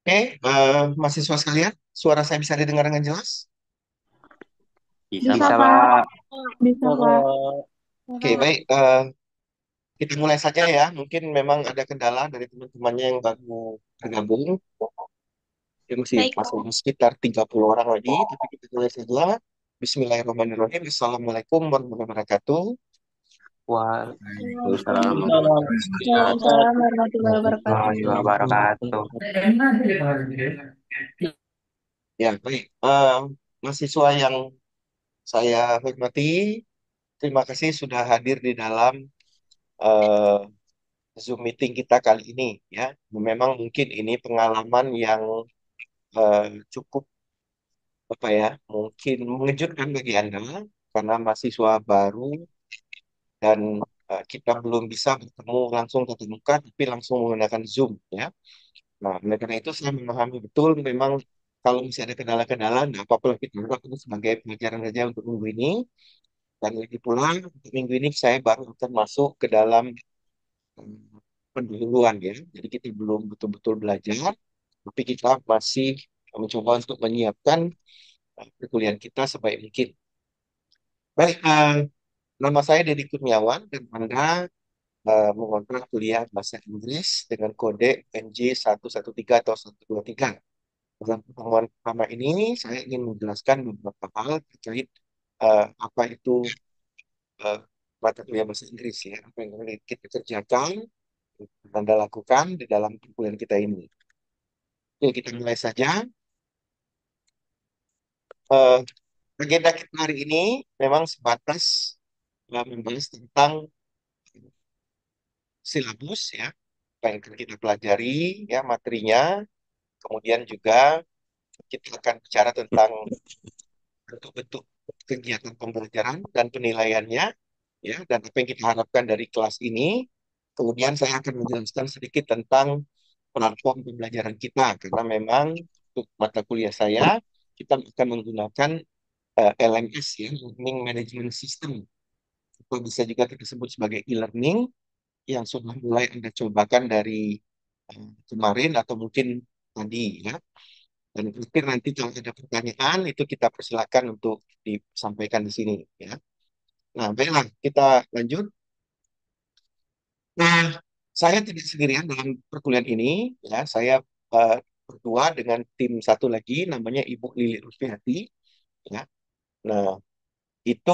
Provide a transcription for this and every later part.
Oke, mahasiswa sekalian, suara saya bisa didengar dengan jelas? Bisa, Bisa Pak. Kak, Pak. bisa Kak. Oke, baik. Kita mulai saja ya. Mungkin memang ada kendala dari teman-temannya yang baru bergabung. Ya, Baik. masih sekitar 30 orang lagi, tapi kita mulai saja. Bismillahirrahmanirrahim. Assalamualaikum warahmatullahi wabarakatuh. Waalaikumsalam Waalaikumsalam warahmatullahi wabarakatuh. warahmatullahi wabarakatuh. Ya, baik. Mahasiswa yang saya hormati, terima kasih sudah hadir di dalam eh, Zoom meeting kita kali ini. Ya, memang mungkin ini pengalaman yang cukup apa ya, mungkin mengejutkan bagi Anda karena mahasiswa baru dan kita belum bisa bertemu langsung tatap muka, tapi langsung menggunakan Zoom. Ya, nah, oleh karena itu saya memahami betul memang kalau masih ada kendala-kendala, nah apa-apa lah kita anggap itu sebagai pelajaran saja untuk minggu ini. Dan lagi pula untuk minggu ini saya baru akan masuk ke dalam eh, pendahuluan ya. Jadi kita belum betul-betul belajar, tapi kita masih mencoba untuk menyiapkan perkuliahan kita sebaik mungkin. Baik, nama saya Deddy Kurniawan dan Anda mengontrak kuliah bahasa Inggris dengan kode NJ113 atau 123. Dalam pertemuan pertama ini, saya ingin menjelaskan beberapa hal terkait apa itu eh, mata kuliah bahasa Inggris ya, apa yang kita kerjakan, Anda lakukan di dalam perkuliahan kita ini. Oke, kita mulai saja. Eh, Agenda kita hari ini memang sebatas membahas tentang silabus ya, apa yang akan kita pelajari ya materinya. Kemudian juga kita akan bicara tentang bentuk-bentuk kegiatan pembelajaran dan penilaiannya ya, dan apa yang kita harapkan dari kelas ini. Kemudian saya akan menjelaskan sedikit tentang platform pembelajaran kita karena memang untuk mata kuliah saya kita akan menggunakan LMS ya, Learning Management System, atau bisa juga kita sebut sebagai e-learning yang sudah mulai Anda cobakan dari kemarin atau mungkin tadi ya. Dan mungkin nanti kalau ada pertanyaan itu kita persilakan untuk disampaikan di sini ya. Nah, baiklah kita lanjut. Nah, saya tidak sendirian dalam perkuliahan ini ya. Saya eh, berdua dengan tim satu lagi namanya Ibu Lili Rusfiati ya. Nah, itu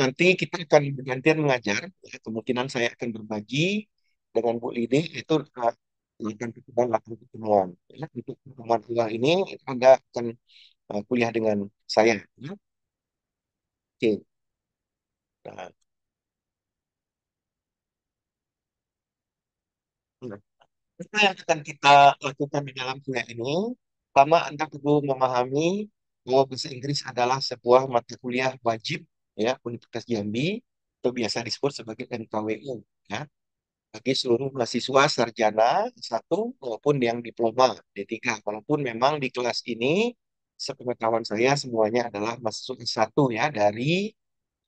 nanti kita akan bergantian mengajar. Ya. Kemungkinan saya akan berbagi dengan Bu Lili itu akan pertemuan lakukan pertemuan. Ya. Untuk pertemuan awal ini Anda akan kuliah dengan saya. Ya. Oke. Nah, nah, apa yang akan kita lakukan di dalam kuliah ini? Pertama, Anda perlu memahami bahwa bahasa Inggris adalah sebuah mata kuliah wajib ya Universitas Jambi atau biasa disebut sebagai NKWU ya bagi seluruh mahasiswa sarjana satu maupun yang diploma D3. Walaupun memang di kelas ini sepengetahuan saya semuanya adalah mahasiswa S1 ya dari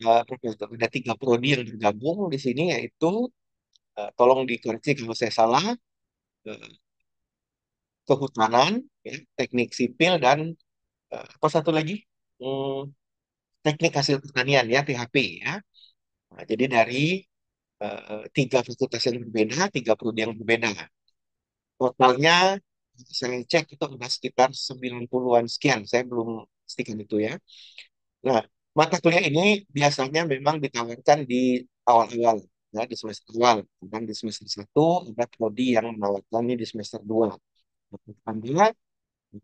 ada 3 prodi yang bergabung di sini yaitu tolong dikoreksi kalau saya salah, eh, kehutanan, ya, teknik sipil dan apa satu lagi? Hmm, teknik hasil pertanian ya THP ya. Nah, jadi dari 3 fakultas yang berbeda, 3 prodi yang berbeda. Totalnya saya cek itu ada sekitar 90-an sekian. Saya belum pastikan itu ya. Nah, mata kuliah ini biasanya memang ditawarkan di awal-awal, ya, di semester awal. Dan di semester 1 ada prodi yang menawarkannya di semester 2. Anda,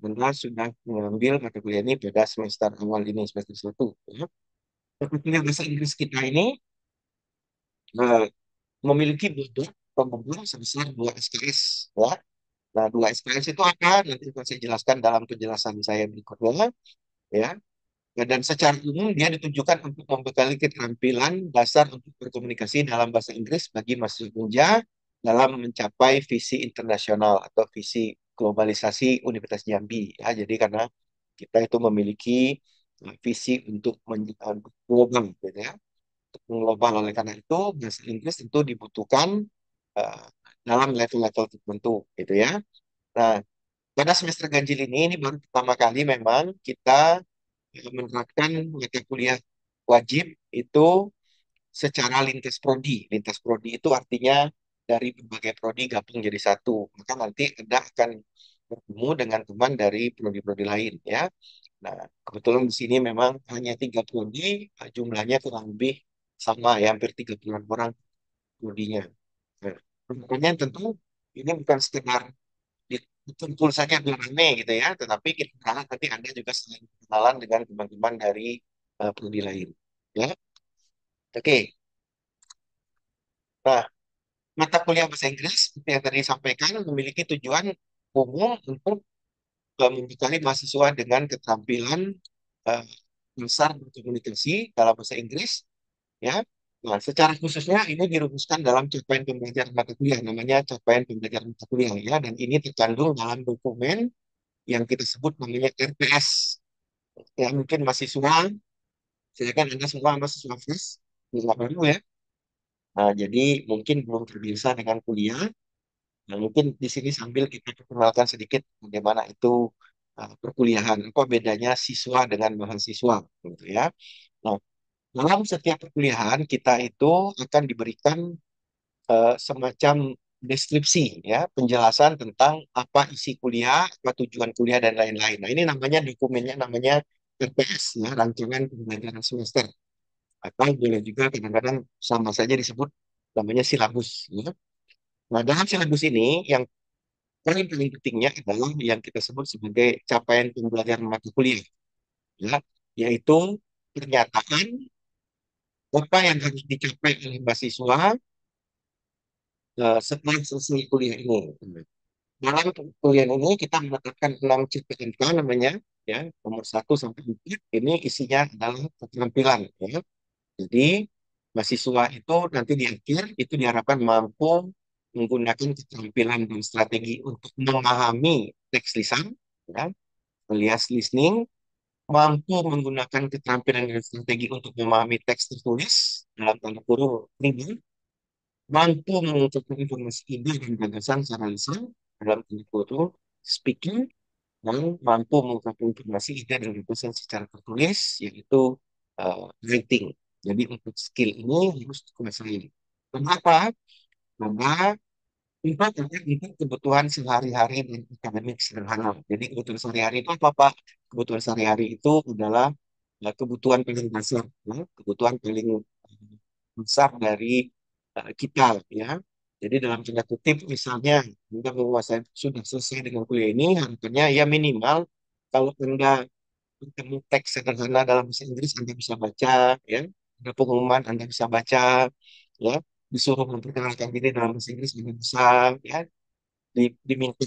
Anda sudah mengambil mata kuliah ini pada semester awal ini, semester 1. Ya. Mata kuliah bahasa Inggris kita ini eh, memiliki bobot pembelajaran sebesar 2 SKS. Ya. Nah, 2 SKS itu apa? Nanti akan saya jelaskan dalam penjelasan saya berikutnya. Ya. Nah, dan secara umum dia ditujukan untuk membekali keterampilan dasar untuk berkomunikasi dalam bahasa Inggris bagi mahasiswa Unja dalam mencapai visi internasional atau visi globalisasi Universitas Jambi. Ya, jadi karena kita itu memiliki visi untuk global, gitu ya, untuk global. Oleh karena itu bahasa Inggris tentu dibutuhkan uh, dalam level-level tertentu, gitu ya. Nah, pada semester ganjil ini baru pertama kali memang kita menerapkan mata kuliah wajib itu secara lintas prodi. Lintas prodi itu artinya dari berbagai prodi gabung jadi satu. Maka nanti Anda akan bertemu dengan teman dari prodi-prodi lain ya. Nah, kebetulan di sini memang hanya 3 prodi, jumlahnya kurang lebih sama ya, hampir 30 orang prodinya. Nah, makanya tentu ini bukan sekedar dikumpul saja biar rame gitu ya, tetapi kita berharap nanti Anda juga selain kenalan dengan teman-teman dari prodi lain. Ya, oke. Nah, mata kuliah bahasa Inggris seperti yang tadi disampaikan memiliki tujuan umum untuk membekali mahasiswa dengan keterampilan eh, dasar berkomunikasi dalam bahasa Inggris ya. Nah, secara khususnya ini dirumuskan dalam capaian pembelajaran mata kuliah, namanya capaian pembelajaran mata kuliah ya, dan ini terkandung dalam dokumen yang kita sebut namanya RPS. Ya, mungkin mahasiswa, saya kan Anda semua mahasiswa FIS, nggak baru ya. Nah, jadi mungkin belum terbiasa dengan kuliah. Nah, mungkin di sini sambil kita perkenalkan sedikit bagaimana itu perkuliahan, apa bedanya siswa dengan mahasiswa, gitu ya. Nah, dalam setiap perkuliahan kita itu akan diberikan semacam deskripsi, ya, penjelasan tentang apa isi kuliah, apa tujuan kuliah dan lain-lain. Nah, ini namanya dokumennya namanya RPS, ya, rancangan pembelajaran semester. Atau boleh juga kadang-kadang sama saja disebut namanya silabus. Ya. Nah, dalam silabus ini yang paling pentingnya adalah yang kita sebut sebagai capaian pembelajaran mata kuliah, ya, yaitu pernyataan apa yang harus dicapai oleh mahasiswa setelah selesai kuliah ini. Dalam kuliah ini kita menetapkan 6 CPNK namanya, ya, nomor 1 sampai 4. Ini isinya adalah keterampilan, ya. Jadi mahasiswa itu nanti di akhir itu diharapkan mampu menggunakan keterampilan dan strategi untuk memahami teks lisan, ya, alias listening, mampu menggunakan keterampilan dan strategi untuk memahami teks tertulis dalam tanda kurung reading, mampu mengungkapkan informasi ide dan gagasan secara lisan dalam tanda kurung speaking, dan mampu mengungkapkan informasi ide dan gagasan secara tertulis yaitu writing. Jadi untuk skill ini harus dikuasai. Kenapa? Karena untuk kebutuhan sehari-hari dan akademik sederhana. Jadi kebutuhan sehari-hari itu apa, Pak? Kebutuhan sehari-hari itu adalah kebutuhan paling dasar, ya, kebutuhan paling besar dari kita, ya. Jadi dalam tanda kutip, misalnya Anda menguasai sudah selesai dengan kuliah ini, harapannya ya minimal kalau Anda bertemu teks sederhana dalam bahasa Inggris, Anda bisa baca, ya. Ada pengumuman, Anda bisa baca, ya. Disuruh memperkenalkan diri dalam bahasa Inggris, Anda bisa, ya. Diminta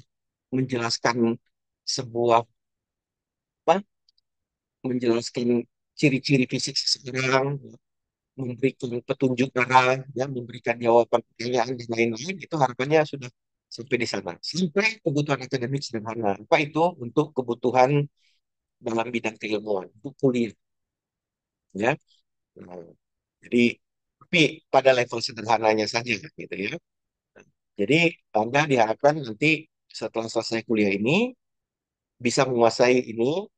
menjelaskan sebuah apa, menjelaskan ciri-ciri fisik seseorang, memberikan petunjuk arah, ya, memberikan jawaban pertanyaan dan lain-lain, itu harapannya sudah sampai di sana. Sampai kebutuhan akademik sederhana. Apa itu? Untuk kebutuhan dalam bidang keilmuan, untuk kuliah, ya. Nah, jadi, tapi pada level sederhananya saja, gitu ya. Jadi Anda diharapkan nanti setelah selesai kuliah ini bisa menguasai ini,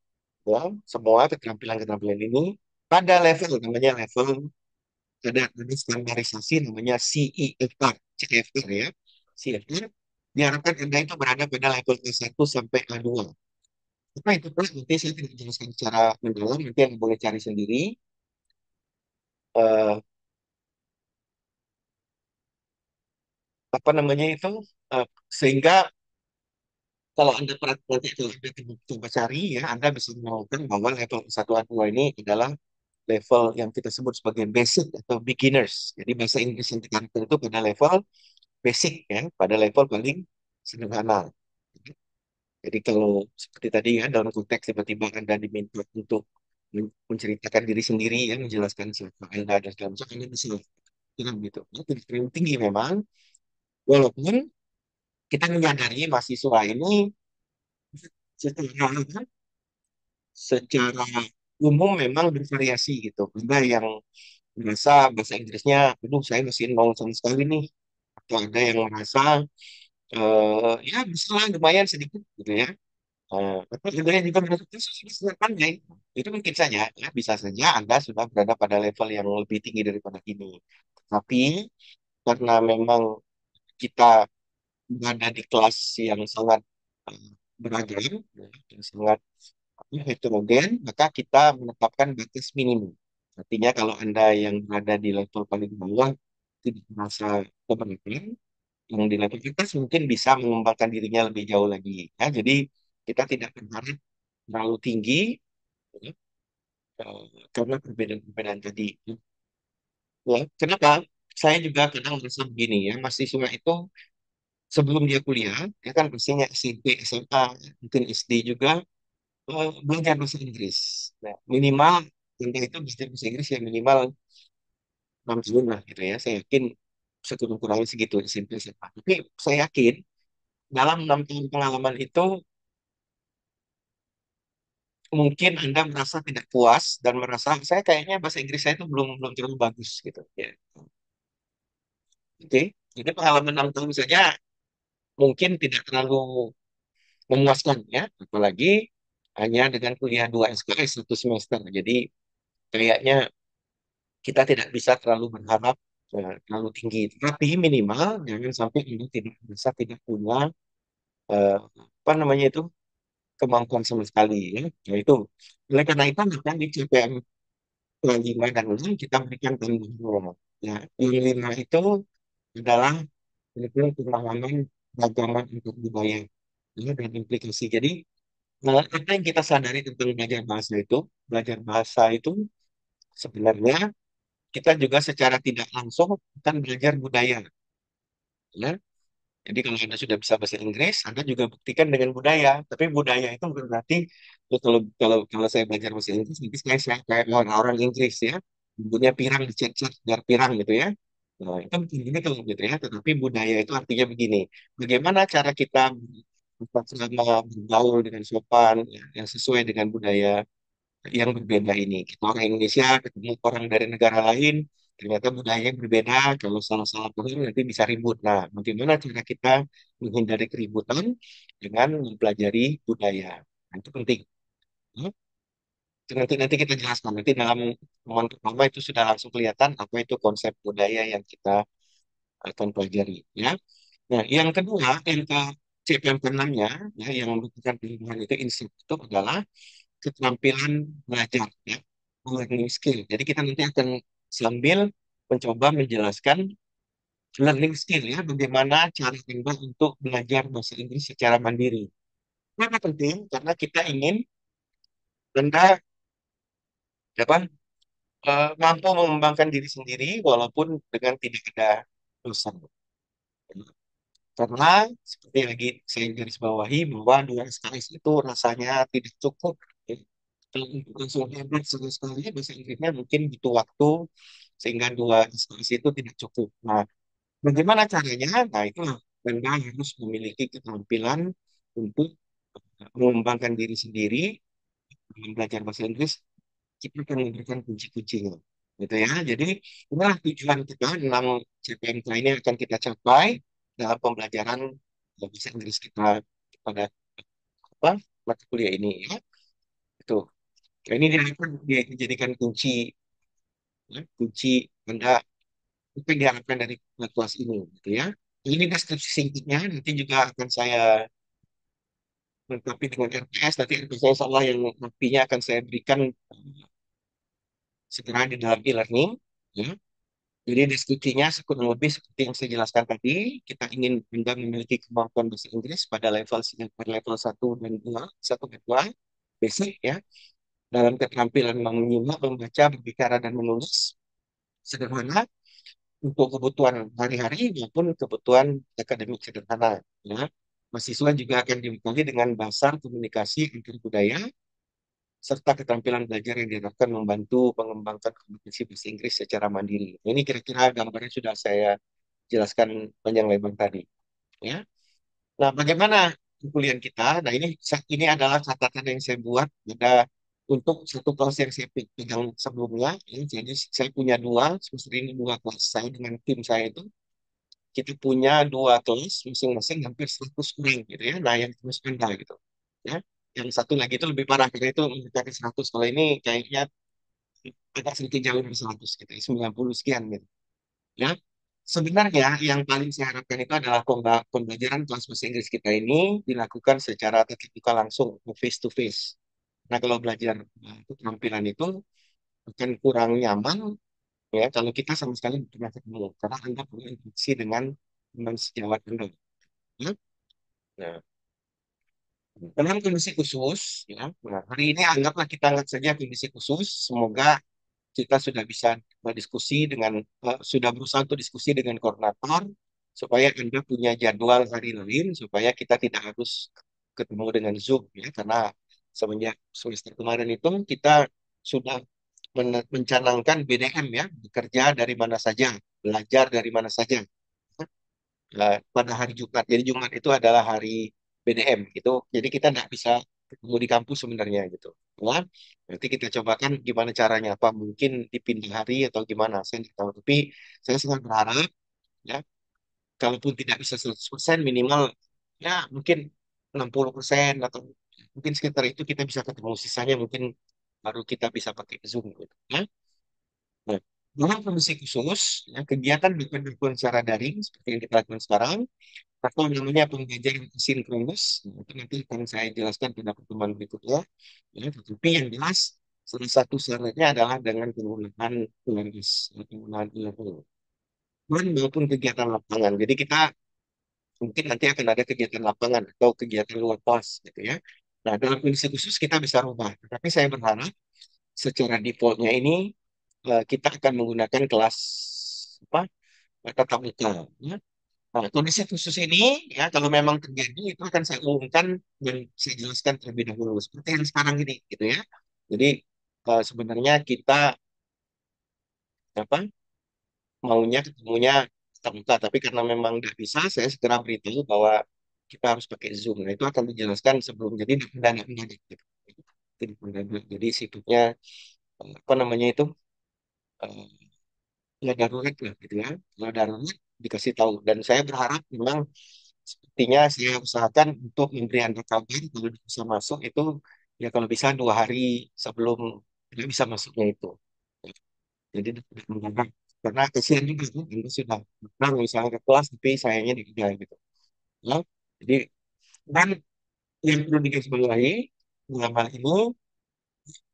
ya, semua keterampilan-keterampilan ini pada level namanya level, ada standarisasi namanya CEFR, CEFR ya. CEFR diharapkan Anda itu berada pada level A1 sampai A2. Apa itu, Pak? Nanti saya tidak jelaskan secara mendalam, nanti Anda boleh cari sendiri. Eh, apa namanya itu? Eh, sehingga kalau Anda nanti kalau Anda coba cari ya, Anda bisa menemukan bahwa level satu A2 ini adalah level yang kita sebut sebagai basic atau beginners. Jadi bahasa Inggris yang kita itu pada level basic ya, pada level paling sederhana. Jadi kalau seperti tadi ya, dalam konteks tiba-tiba Anda diminta untuk menceritakan diri sendiri ya, menjelaskan siapa Anda dan segala macam, Anda bisa bilang gitu. Ya, tidak terlalu tinggi memang, walaupun kita menyadari mahasiswa ini secara secara umum memang bervariasi gitu. Ada yang merasa bahasa Inggrisnya, aduh saya masih nol sama sekali nih. Atau ada yang merasa ya bisa lah lumayan sedikit gitu ya. Tapi sebenarnya juga merasa sudah sangat pandai. Itu mungkin saja, ya, bisa saja Anda sudah berada pada level yang lebih tinggi daripada ini. Tapi karena memang kita berada di kelas yang sangat eh, beragam, ya, yang sangat heterogen, maka kita menetapkan batas minimum. Artinya kalau Anda yang berada di level paling bawah tidak merasa keberatan, yang di level atas mungkin bisa mengembangkan dirinya lebih jauh lagi. Ya, jadi kita tidak berharap terlalu tinggi, ya, karena perbedaan-perbedaan tadi. Ya, kenapa? Saya juga kadang merasa begini ya, mahasiswa itu sebelum dia kuliah, ya kan pastinya SMP, SMA, mungkin SD juga belajar bahasa Inggris. Nah, minimal untuk itu belajar bahasa Inggris ya minimal 6 tahun lah gitu ya. Saya yakin sekurang-kurangnya segitu SMP SMA. Tapi saya yakin dalam 6 tahun pengalaman itu mungkin Anda merasa tidak puas dan merasa saya kayaknya bahasa Inggris saya itu belum belum terlalu bagus gitu ya. Oke, jadi pengalaman 6 tahun saja mungkin tidak terlalu memuaskan ya, apalagi hanya dengan kuliah 2 SKS 1 semester. Jadi kayaknya kita tidak bisa terlalu berharap terlalu tinggi. Tapi minimal jangan sampai ini tidak bisa tidak punya apa namanya itu kemampuan sama sekali ya. Nah, itu. Oleh karena itu maka di CPM 5 dan 6 kita berikan tambahan. Ya, yang 5 itu adalah kurikulum pemahaman beragama untuk budaya ya, dan implikasi. Jadi apa yang kita sadari tentang belajar bahasa itu sebenarnya kita juga secara tidak langsung akan belajar budaya. Ya. Jadi kalau Anda sudah bisa bahasa Inggris, Anda juga buktikan dengan budaya. Tapi budaya itu bukan berarti ya, kalau saya belajar bahasa Inggris, nanti saya kayak orang-orang Inggris ya, punya pirang dicet-cet biar pirang gitu ya. Nah, itu bukan begitu gitu ya. Tetapi budaya itu artinya begini, bagaimana cara kita selama bergaul dengan sopan, ya, yang sesuai dengan budaya yang berbeda ini. Kita orang Indonesia ketemu orang dari negara lain, ternyata budayanya berbeda. Kalau salah-salah paham nanti bisa ribut. Nah, bagaimana cara kita menghindari keributan dengan mempelajari budaya? Nah, itu penting. Hmm? Nanti kita jelaskan. Nanti dalam pertemuan pertama itu sudah langsung kelihatan apa itu konsep budaya yang kita akan pelajari. Ya. Nah, yang kedua, NK CPM ke-6-nya, ya, yang merupakan pilihan itu insight itu adalah keterampilan belajar ya, learning skill. Jadi kita nanti akan sambil mencoba menjelaskan learning skill ya, bagaimana cara Anda untuk belajar bahasa Inggris secara mandiri. Kenapa penting? Karena kita ingin Anda apa, mampu mengembangkan diri sendiri walaupun dengan tidak ada dosen. Karena seperti yang lagi saya garis bawahi bahwa 2 SKS itu rasanya tidak cukup. Ya. Kalau untuk langsung hebat sama sekali bahasa Inggrisnya mungkin butuh waktu sehingga 2 SKS itu tidak cukup. Nah, bagaimana caranya? Nah, itu Anda harus memiliki keterampilan untuk mengembangkan diri sendiri dalam belajar bahasa Inggris. Kita akan memberikan kunci-kuncinya. Gitu ya. Jadi, inilah tujuan kita 6 CPMK ini akan kita capai dalam pembelajaran bahasa Inggris kita pada apa mata kuliah ini ya. Itu. Nah, ini diharapkan dia dijadikan kunci ya, kunci Anda apa yang diharapkan dari kelas ini gitu ya. Ini deskripsi singkatnya nanti juga akan saya lengkapi dengan RPS. Nanti RPS Allah yang nantinya akan saya berikan segera di dalam e-learning ya. Jadi deskripsinya kurang lebih seperti yang saya jelaskan tadi. Kita ingin Anda memiliki kemampuan bahasa Inggris pada level 1 dan 2, 1 dan 2, basic ya, dalam keterampilan menyimak, membaca, berbicara, dan menulis sederhana untuk kebutuhan hari-hari maupun kebutuhan akademik sederhana. Ya. Mahasiswa juga akan dibekali dengan bahasa komunikasi antar budaya serta keterampilan belajar yang diharapkan membantu mengembangkan kompetensi bahasa Inggris secara mandiri. Ini kira-kira gambarnya sudah saya jelaskan panjang lebar tadi. Ya. Nah, bagaimana kuliah kita? Nah, ini adalah catatan yang saya buat pada untuk satu kelas yang saya pegang sebelumnya. Ya. Jadi saya punya semester ini 2 kelas saya dengan tim saya itu kita punya 2 kelas masing-masing hampir 100 orang gitu ya. Nah, yang terus Anda gitu. Ya. Yang satu lagi itu lebih parah karena itu mendekati 100. Kalau ini kayaknya agak sedikit jauh dari 100 gitu, 90 sekian gitu. Ya, sebenarnya yang paling saya harapkan itu adalah pembelajaran kelas bahasa Inggris kita ini dilakukan secara tatap muka langsung, face to face. Nah, kalau belajar keterampilan itu akan kurang nyaman ya kalau kita sama sekali tidak pernah ketemu karena Anda punya interaksi dengan teman sejawat Anda. Ya. Nah, dalam kondisi khusus, ya, nah, hari ini anggaplah kita anggap saja kondisi khusus. Semoga kita sudah bisa berdiskusi dengan, sudah berusaha untuk diskusi dengan koordinator supaya Anda punya jadwal hari lain supaya kita tidak harus ketemu dengan Zoom ya karena semenjak semester kemarin itu kita sudah mencanangkan BDM ya, bekerja dari mana saja, belajar dari mana saja. Pada hari Jumat. Jadi Jumat itu adalah hari BDM gitu. Jadi kita nggak bisa ketemu di kampus sebenarnya gitu. Ya, nanti kita cobakan gimana caranya. Apa mungkin dipindah hari atau gimana? Saya tidak tahu. Tapi saya sangat berharap ya, kalaupun tidak bisa 100% minimal ya mungkin 60% atau mungkin sekitar itu kita bisa ketemu. Sisanya mungkin baru kita bisa pakai Zoom gitu. Ya. Nah, dalam kondisi khusus, ya, kegiatan dapat dilakukan secara daring seperti yang kita lakukan sekarang atau namanya pembelajaran sinkronus. Nah, itu nanti akan saya jelaskan pada pertemuan berikutnya. Ya, tetapi yang jelas salah satu syaratnya adalah dengan penggunaan UMS, penggunaan e-learning dan maupun kegiatan lapangan. Jadi kita mungkin nanti akan ada kegiatan lapangan atau kegiatan luar kelas gitu ya. Nah, dalam kondisi khusus kita bisa rubah. Tetapi saya berharap secara defaultnya ini kita akan menggunakan kelas apa tatap muka. Ya. Nah, kondisi khusus ini ya kalau memang terjadi itu akan saya umumkan dan saya jelaskan terlebih dahulu seperti yang sekarang ini gitu ya. Jadi sebenarnya kita apa maunya ketemunya tatap muka tapi karena memang nggak bisa saya segera beritahu bahwa kita harus pakai Zoom. Nah, itu akan dijelaskan sebelum jadi tidak mendadak gitu. Tidak mendadak. Jadi sifatnya apa namanya itu eh, ya darurat lah gitu ya. Kalau darurat dikasih tahu dan saya berharap memang sepertinya saya usahakan untuk memberi Anda kabar kalau bisa masuk itu ya kalau bisa 2 hari sebelum tidak bisa masuknya itu. Jadi tidak mendadak. Karena kasihan juga kan Anda sudah datang misalnya ke kelas tapi sayangnya tidak gitu. Ya. Jadi dan yang perlu digarisbawahi dalam hal ini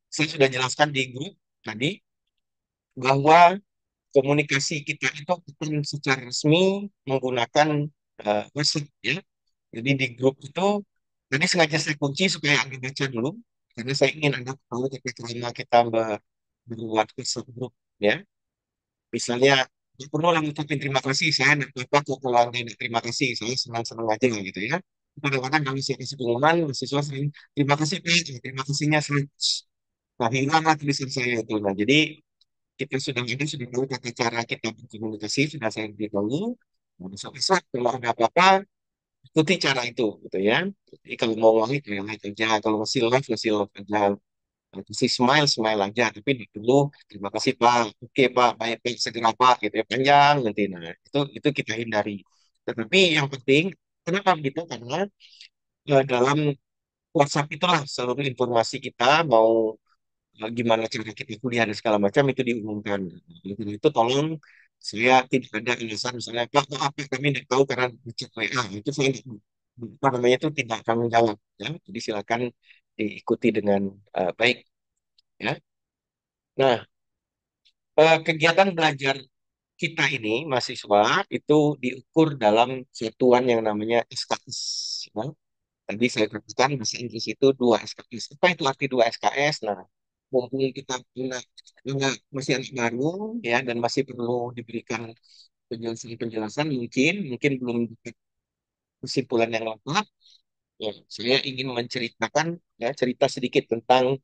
saya sudah jelaskan di grup tadi bahwa komunikasi kita itu bukan secara resmi menggunakan WhatsApp ya. Jadi di grup itu tadi sengaja saya kunci supaya Anda baca dulu karena saya ingin Anda tahu ketika kita membuat WhatsApp grup ya. Misalnya nggak perlu lah ngucapin terima kasih saya tidak apa kok kalau Anda tidak terima kasih saya senang-senang aja gitu ya. Kadang-kadang kalau saya kasih pengumuman mahasiswa sering terima kasih Pak, terima kasihnya sering. Nah, hilanglah tulisan saya itu. Nah, jadi kita sudah tahu tata cara kita berkomunikasi, sudah saya beritahu. Nah, besok-besok kalau ada apa-apa, ikuti cara itu, gitu ya. Jadi kalau mau live, ya live aja. Kalau masih live aja. Kasih smile, smile aja. Tapi di dulu, terima kasih Pak. Oke Pak, baik, baik, segera Pak. Gitu ya, panjang nanti. Nah, itu kita hindari. Tetapi yang penting, kenapa begitu? Karena dalam WhatsApp itulah seluruh informasi kita mau gimana cara kita kuliah dan segala macam itu diumumkan. Oleh karena itu tolong saya tidak ada alasan misalnya Pak maaf Pak, kami tidak tahu karena ngecek WA itu saya apa namanya itu tidak kami jawab ya. Jadi silakan diikuti dengan baik ya. Nah, kegiatan belajar kita ini mahasiswa itu diukur dalam satuan yang namanya SKS. Ya. Tadi saya katakan bahasa Inggris itu 2 SKS. Apa itu arti 2 SKS? Nah, mumpung kita masih anak baru ya dan masih perlu diberikan penjelasan-penjelasan mungkin belum dapat kesimpulan yang lengkap. Ya, saya ingin menceritakan ya cerita sedikit tentang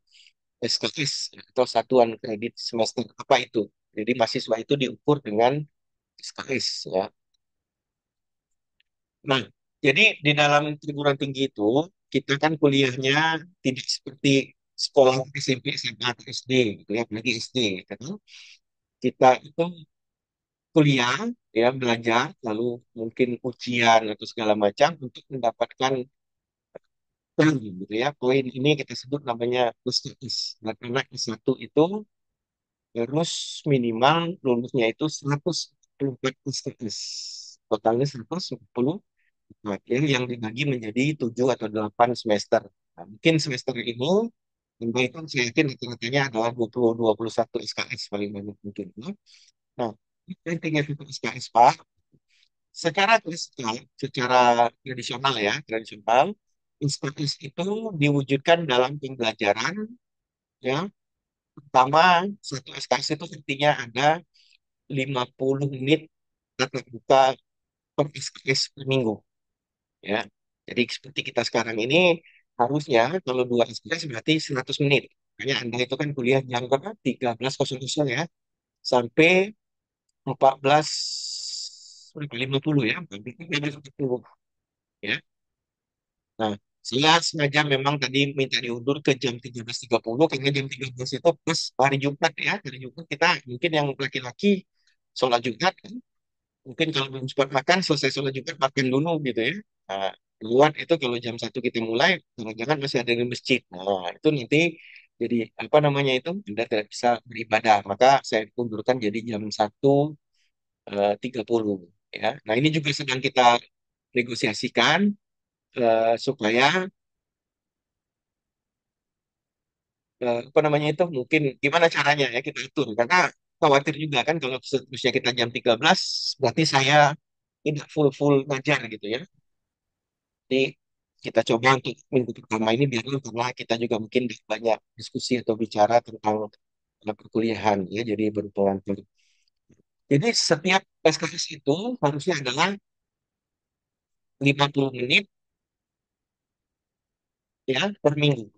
SKS atau Satuan Kredit Semester apa itu. Jadi mahasiswa itu diukur dengan SKS ya. Nah, jadi di dalam perguruan tinggi itu kita kan kuliahnya tidak seperti sekolah SMP, SMA, atau SD gitu ya, apalagi SD gitu kan. Kita itu kuliah ya belajar lalu mungkin ujian atau segala macam untuk mendapatkan poin gitu ya. Poin ini kita sebut namanya STS. Nah, karena S1 itu harus minimal lulusnya itu 144 STS. Totalnya 140 ya, yang dibagi menjadi 7 atau 8 semester. Nah, mungkin semester ini yang baik kan saya yakin rata-ratanya adalah 21 SKS paling banyak mungkin, ya. Nah, intinya itu SKS Pak. Secara klasikal, secara tradisional ya, tradisional, SKS itu diwujudkan dalam pembelajaran ya. Pertama, satu SKS itu artinya ada 50 menit tatap muka per SKS per minggu ya. Jadi seperti kita sekarang ini harusnya kalau 2 SKS berarti 100 menit. Makanya Anda itu kan kuliah jam berapa? 13.00 ya sampai 14.50 ya. Berarti 15.40 ya. Nah, saya sengaja memang tadi minta diundur ke jam 13.30 karena jam 13 itu pas hari Jumat ya. Hari Jumat kita mungkin yang laki-laki sholat Jumat kan. Mungkin kalau belum sempat makan, selesai sholat Jumat makan dulu gitu ya. Nah, luar itu kalau jam 1 kita mulai, jangan-jangan masih ada di masjid. Nah, itu nanti jadi apa namanya itu, Anda tidak bisa beribadah. Maka saya undurkan jadi jam 1.30 ya. Nah, ini juga sedang kita negosiasikan supaya apa namanya itu mungkin gimana caranya ya kita atur karena khawatir juga kan kalau seterusnya kita jam 13 berarti saya tidak full ngajar gitu ya. Jadi kita coba untuk minggu pertama ini biarlah karena kita juga mungkin banyak diskusi atau bicara tentang perkuliahan ya jadi berpelan. Jadi setiap SKS itu harusnya adalah 50 menit ya per minggu.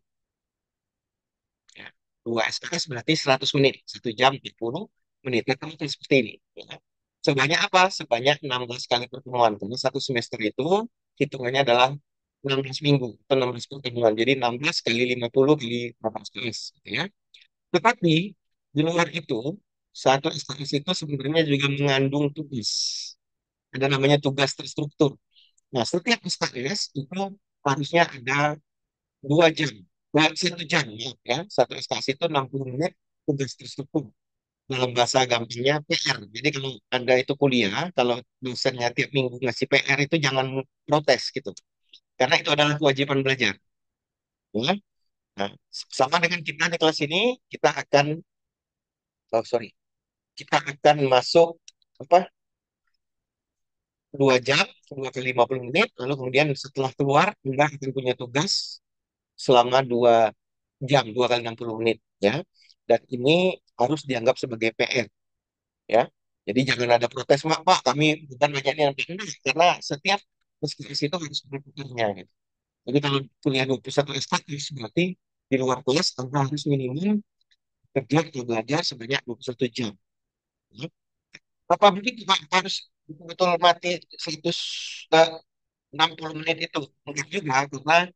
Ya. 2 SKS berarti 100 menit, 1 jam 40 menit. Nah, kamu tulis seperti ini. Ya. Sebanyak apa? Sebanyak 16 kali pertemuan. Karena satu semester itu hitungannya adalah 16 minggu atau 16 pertemuan. Jadi 16 kali 50 kali 8 SKS. Gitu ya. Tetapi di luar itu, satu SKS itu sebenarnya juga mengandung tugas. Ada namanya tugas terstruktur. Nah, setiap SKS itu harusnya ada 2 jam. Nah, 1 jam ya. Satu SKS itu 60 menit tugas terstruktur. Dalam bahasa gampangnya PR. Jadi kalau Anda itu kuliah, kalau dosennya tiap minggu ngasih PR itu jangan protes gitu. Karena itu adalah kewajiban belajar. Ya. Nah, sama dengan kita di kelas ini, kita akan, oh sorry, kita akan masuk apa 2 jam, 2 kali 50 menit, lalu kemudian setelah keluar, Anda akan punya tugas selama 2 jam, 2 kali 60 menit, ya. Dan ini harus dianggap sebagai PR, ya. Jadi jangan ada protes, Pak, kami bukan banyaknya yang PR, karena setiap diskusi itu harus berputarnya, gitu. Jadi kalau kuliah 21 SKS, berarti di luar kelas Anda harus minimum kerja atau belajar sebanyak 21 jam. Ya. Apa mungkin Pak harus betul-betul mati 160 menit itu? Enggak juga, karena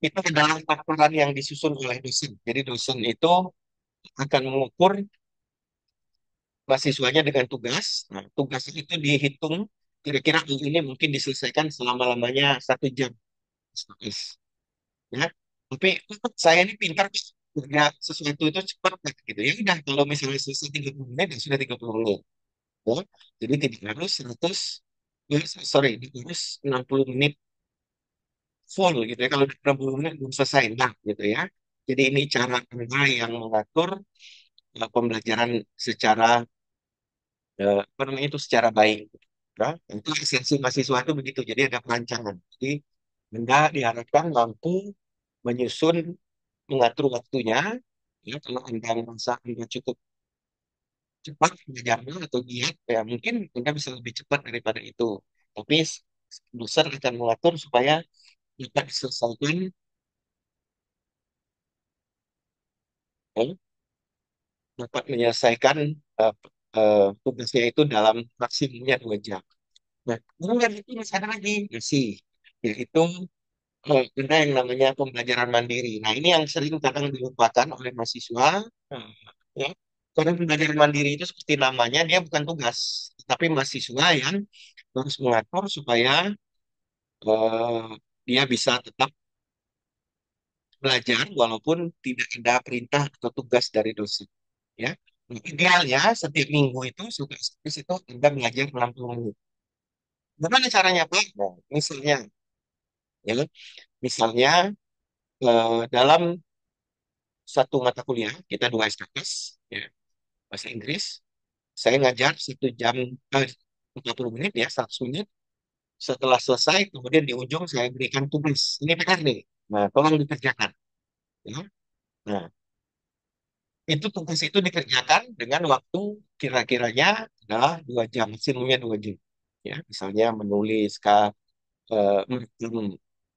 itu adalah paparan yang disusun oleh dosen. Jadi dosen itu akan mengukur mahasiswanya dengan tugas. Nah, tugas itu dihitung kira-kira ini mungkin diselesaikan selama-lamanya 1 jam. Ya. Tapi saya ini pintar kerja sesuatu itu cepat gitu. Ya udah kalau misalnya selesai 30 menit ya sudah 30 menit. Ya. Jadi tidak harus 100 ya, sorry, tidak harus 60 menit full gitu ya. Kalau 60 menit belum selesai, nah gitu ya. Jadi ini cara Anda yang mengatur pembelajaran secara apa namanya itu secara baik. Ya. Itu esensi mahasiswa itu begitu. Jadi ada perancangan. Jadi Anda diharapkan mampu menyusun mengatur waktunya. Ya, kalau Anda merasa Anda cukup cepat belajarnya atau giat, ya mungkin Anda bisa lebih cepat daripada itu. Tapi dosen akan mengatur supaya dapat diselesaikan ya, dapat menyelesaikan tugasnya itu dalam maksimumnya 2 jam. Nah, kemudian itu masih ada lagi masih yaitu ada yang namanya pembelajaran mandiri. Nah, ini yang sering kadang dilupakan oleh mahasiswa. eh, ya. Karena pembelajaran mandiri itu seperti namanya, dia bukan tugas, tapi mahasiswa yang harus mengatur supaya dia bisa tetap belajar walaupun tidak ada perintah atau tugas dari dosen. Ya, nah, idealnya setiap minggu itu suka itu Anda belajar 60 menit. Gimana caranya, Pak? Nah, ya, misalnya dalam satu mata kuliah kita dua SKS, ya, bahasa Inggris, saya ngajar 1 jam, 40 menit ya, 100 menit. Setelah selesai, kemudian di ujung saya berikan tugas. Ini PR nih. Nah, tolong dikerjakan. Ya. Nah, itu tugas itu dikerjakan dengan waktu kira-kiranya adalah 2 jam, maksimumnya 2 jam. Ya, misalnya menulis,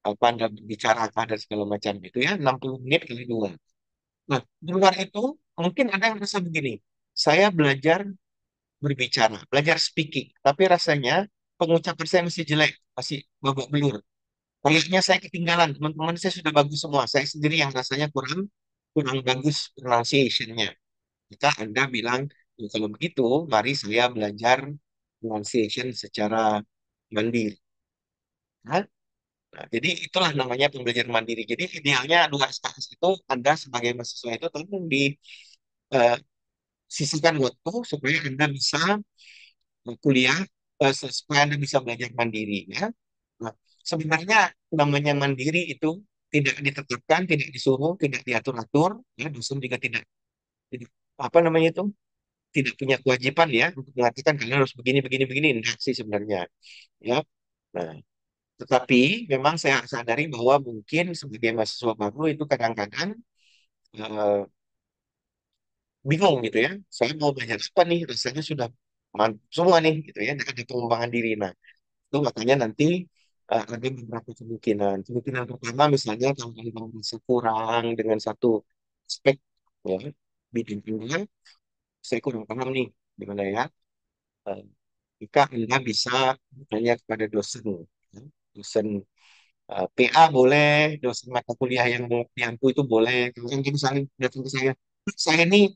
apa Anda berbicara dan segala macam itu ya, 60 menit kali dua. Nah, di luar itu mungkin ada yang merasa begini. Saya belajar berbicara, belajar speaking, tapi rasanya pengucapan saya masih jelek, masih babak belur. Kayaknya saya ketinggalan, teman-teman saya sudah bagus semua. Saya sendiri yang rasanya kurang kurang bagus pronunciation-nya. Jika Anda bilang, "Ya, kalau begitu, mari saya belajar pronunciation secara mandiri." Nah, jadi itulah namanya pembelajaran mandiri. Jadi idealnya dua SKS itu Anda sebagai mahasiswa itu tolong disisihkan waktu supaya Anda bisa kuliah, supaya Anda bisa belajar mandiri. Ya. Nah, sebenarnya namanya mandiri itu tidak ditetapkan, tidak disuruh, tidak diatur-atur. Ya, dosen juga tidak apa namanya itu tidak punya kewajiban ya untuk mengatakan kalian harus begini begini begini. Enggak sih sebenarnya. Ya. Nah, tetapi memang saya sadari bahwa mungkin sebagai mahasiswa baru itu kadang-kadang eh, bingung gitu ya. Saya mau belajar apa nih? Rasanya sudah mantap semua nih gitu ya. Ada pengembangan diri. Nah, itu makanya nanti ada beberapa kemungkinan. Kemungkinan pertama misalnya kalau Anda merasa kurang dengan satu aspek ya, bidang Anda, saya kurang paham nih gimana ya. Eh, Jika Anda bisa bertanya kepada dosen, ya. Dosen PA boleh, dosen mata kuliah yang mengerti itu boleh. Kalau yang misalnya datang ke saya ini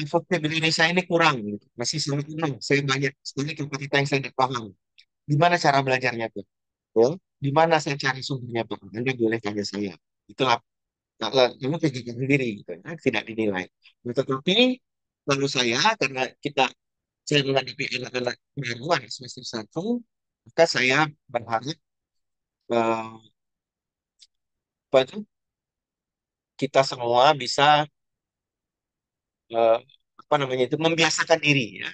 vocabulary saya ini kurang, gitu. Masih sangat kurang. Saya banyak sekali kata-kata yang saya tidak paham. Gimana cara belajarnya tuh? Ya, di mana saya cari sumbernya Pak? Anda boleh tanya saya. Itulah kalau kamu kerjakan sendiri gitu ya, tidak dinilai. Nah, tetapi lalu karena saya menghadapi anak-anak baruan semester 1, maka saya berharap apa itu kita semua bisa eh, apa namanya itu membiasakan diri ya.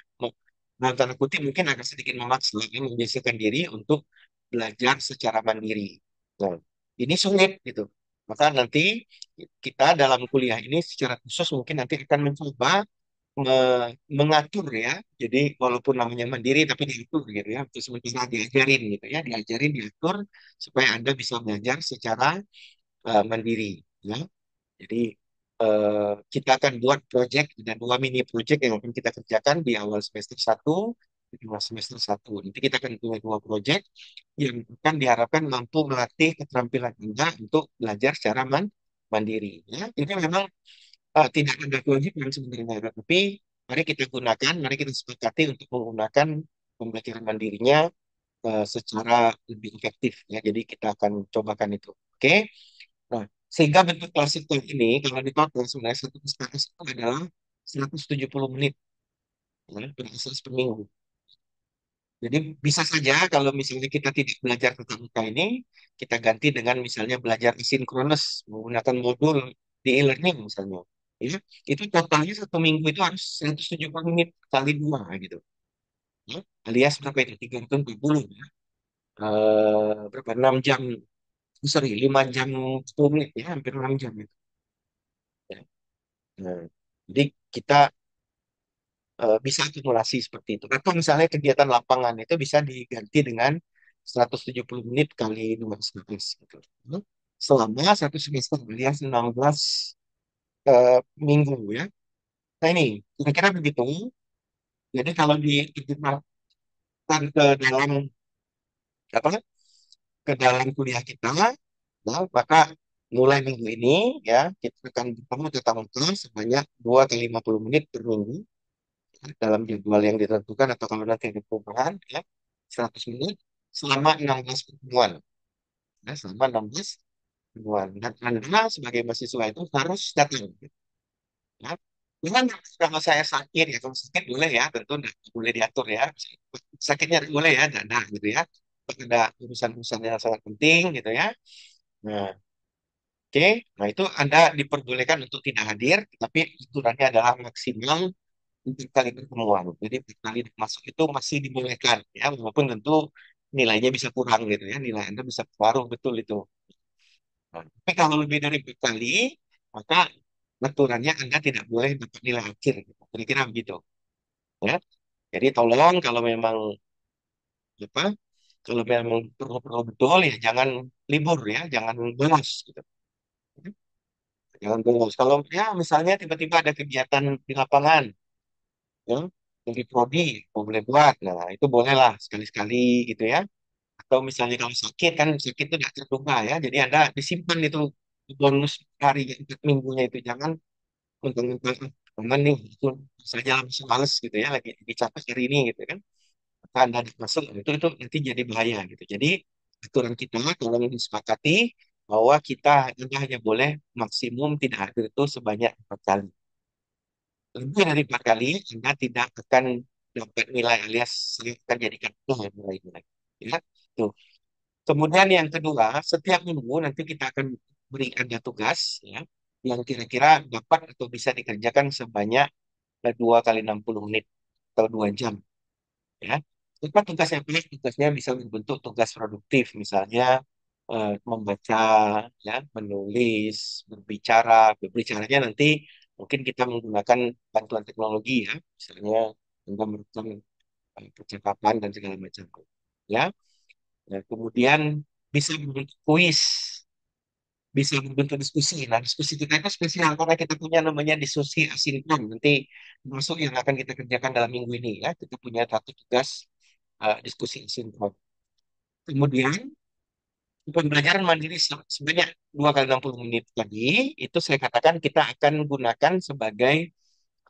Dalam tanda kutip mungkin agak sedikit memaksa ya, membiasakan diri untuk belajar secara mandiri. Nah, ini sulit gitu. Maka nanti kita dalam kuliah ini secara khusus mungkin nanti akan mencoba mengatur ya. Jadi walaupun namanya mandiri tapi diatur gitu ya. Terus sementara diajarin gitu ya, diatur supaya Anda bisa belajar secara mandiri ya. Jadi kita akan buat project dan dua mini project yang akan kita kerjakan di awal semester 1, di awal semester 1. Nanti kita akan punya dua project yang akan diharapkan mampu melatih keterampilan Anda untuk belajar secara mandiri. Ya. Ini memang tidak ada kewajiban sebenarnya, tapi mari kita sepakati untuk menggunakan pembelajaran mandirinya secara lebih efektif. Ya. Jadi kita akan cobakan itu. Oke. Nah, sehingga bentuk klasikal ini kalau di total sebenarnya satu SKS itu adalah 170 menit ya, berasas per minggu. Jadi bisa saja kalau misalnya kita tidak belajar tentang muka ini, kita ganti dengan misalnya belajar asinkronus menggunakan modul di e-learning misalnya. Ya, itu totalnya 1 minggu itu harus 170 menit kali dua gitu. Ya, alias berapa itu? 340 ya. Berapa? 6 jam, sorry, 5 jam 10 menit ya, hampir 6 jam itu. Ya. Nah, jadi kita bisa akumulasi seperti itu. Atau misalnya kegiatan lapangan itu bisa diganti dengan 170 menit kali 2 semester gitu. Hmm. Selama satu semester alias 16 minggu ya. Nah ini kira-kira begitu. Jadi kalau diterjemahkan ke dalam apa ke dalam kuliah kita, nah, maka mulai minggu ini ya kita akan bertemu tatap muka sebanyak 2 kali 50 menit per minggu dalam jadwal yang ditentukan atau kalau nanti ada perubahan ya 100 menit selama 16 pertemuan ya, selama 16 pertemuan. Dan Anda sebagai mahasiswa itu harus datang. Ya. Memang kalau saya sakit ya, kalau sakit boleh ya, tentu nggak boleh diatur ya. Sakitnya boleh ya, dana gitu ya. Ada urusan-urusan yang sangat penting gitu ya. Nah, oke. Nah, itu Anda diperbolehkan untuk tidak hadir, tapi aturannya adalah maksimal 4 kali pertemuan. Jadi 4 kali masuk itu masih dibolehkan ya, walaupun tentu nilainya bisa kurang gitu ya. Nilai Anda bisa pengaruh betul itu. Nah, tapi kalau lebih dari 4 kali, maka aturannya Anda tidak boleh dapat nilai akhir. Gitu. Kira-kira begitu. Ya. Jadi tolong kalau memang apa, kalau memang perlu-perlu betul ya jangan libur ya, jangan bolos gitu. Jangan bolos. Kalau ya misalnya tiba-tiba ada kegiatan di lapangan, ya, dari prodi, boleh buat. Nah, itu bolehlah sekali-sekali gitu ya. Atau misalnya kalau sakit kan sakit itu tidak terduga ya. Jadi Anda disimpan itu bonus hari 4 minggunya itu jangan mentang-mentang teman nih itu saja langsung males gitu ya lagi capek hari ini gitu kan. Maka Anda masuk itu nanti jadi bahaya gitu. Jadi aturan kita kalau disepakati bahwa kita Anda hanya boleh maksimum tidak hadir itu sebanyak 4 kali. Lebih dari 4 kali, Anda tidak akan dapat nilai alias saya akan jadikan nilai-nilai. Ya, tuh. Kemudian yang kedua, setiap minggu nanti kita akan beri Anda tugas ya, yang kira-kira dapat atau bisa dikerjakan sebanyak 2 kali 60 menit atau 2 jam. Ya, apa tugasnya? Tugasnya bisa berbentuk tugas produktif, misalnya membaca, ya, menulis, berbicara. Berbicaranya nanti mungkin kita menggunakan bantuan teknologi ya, misalnya Anda merekam percakapan dan segala macam. Ya, nah, kemudian bisa berbentuk kuis, bisa berbentuk diskusi. Nah, diskusi kita itu spesial karena kita punya namanya diskusi asinkron. Nanti masuk yang akan kita kerjakan dalam minggu ini ya. Kita punya satu tugas diskusi asinkron. Kemudian pembelajaran mandiri sebanyak 2 kali 60 menit tadi itu saya katakan kita akan gunakan sebagai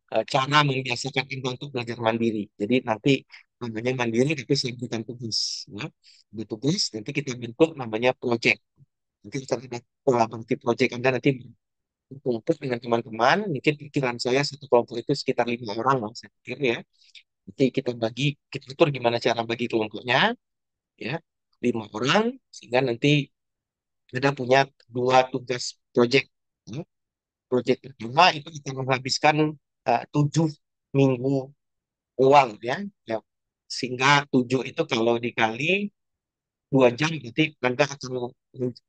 cara membiasakan kita untuk belajar mandiri. Jadi nanti namanya mandiri tapi saya berikan tugas. Ya. Di tugas nanti kita bentuk namanya project. Nanti kita lihat kolaboratif project Anda nanti berkumpul dengan teman-teman. Mungkin pikiran saya satu kelompok itu sekitar 5 orang lah saya pikir ya. Nanti kita bagi, kita atur gimana cara bagi kelompoknya ya. 5 orang sehingga nanti kita punya 2 tugas project. Ya. Project pertama itu kita menghabiskan 7 minggu uang ya. Ya. Sehingga 7 itu kalau dikali 2 jam berarti Anda akan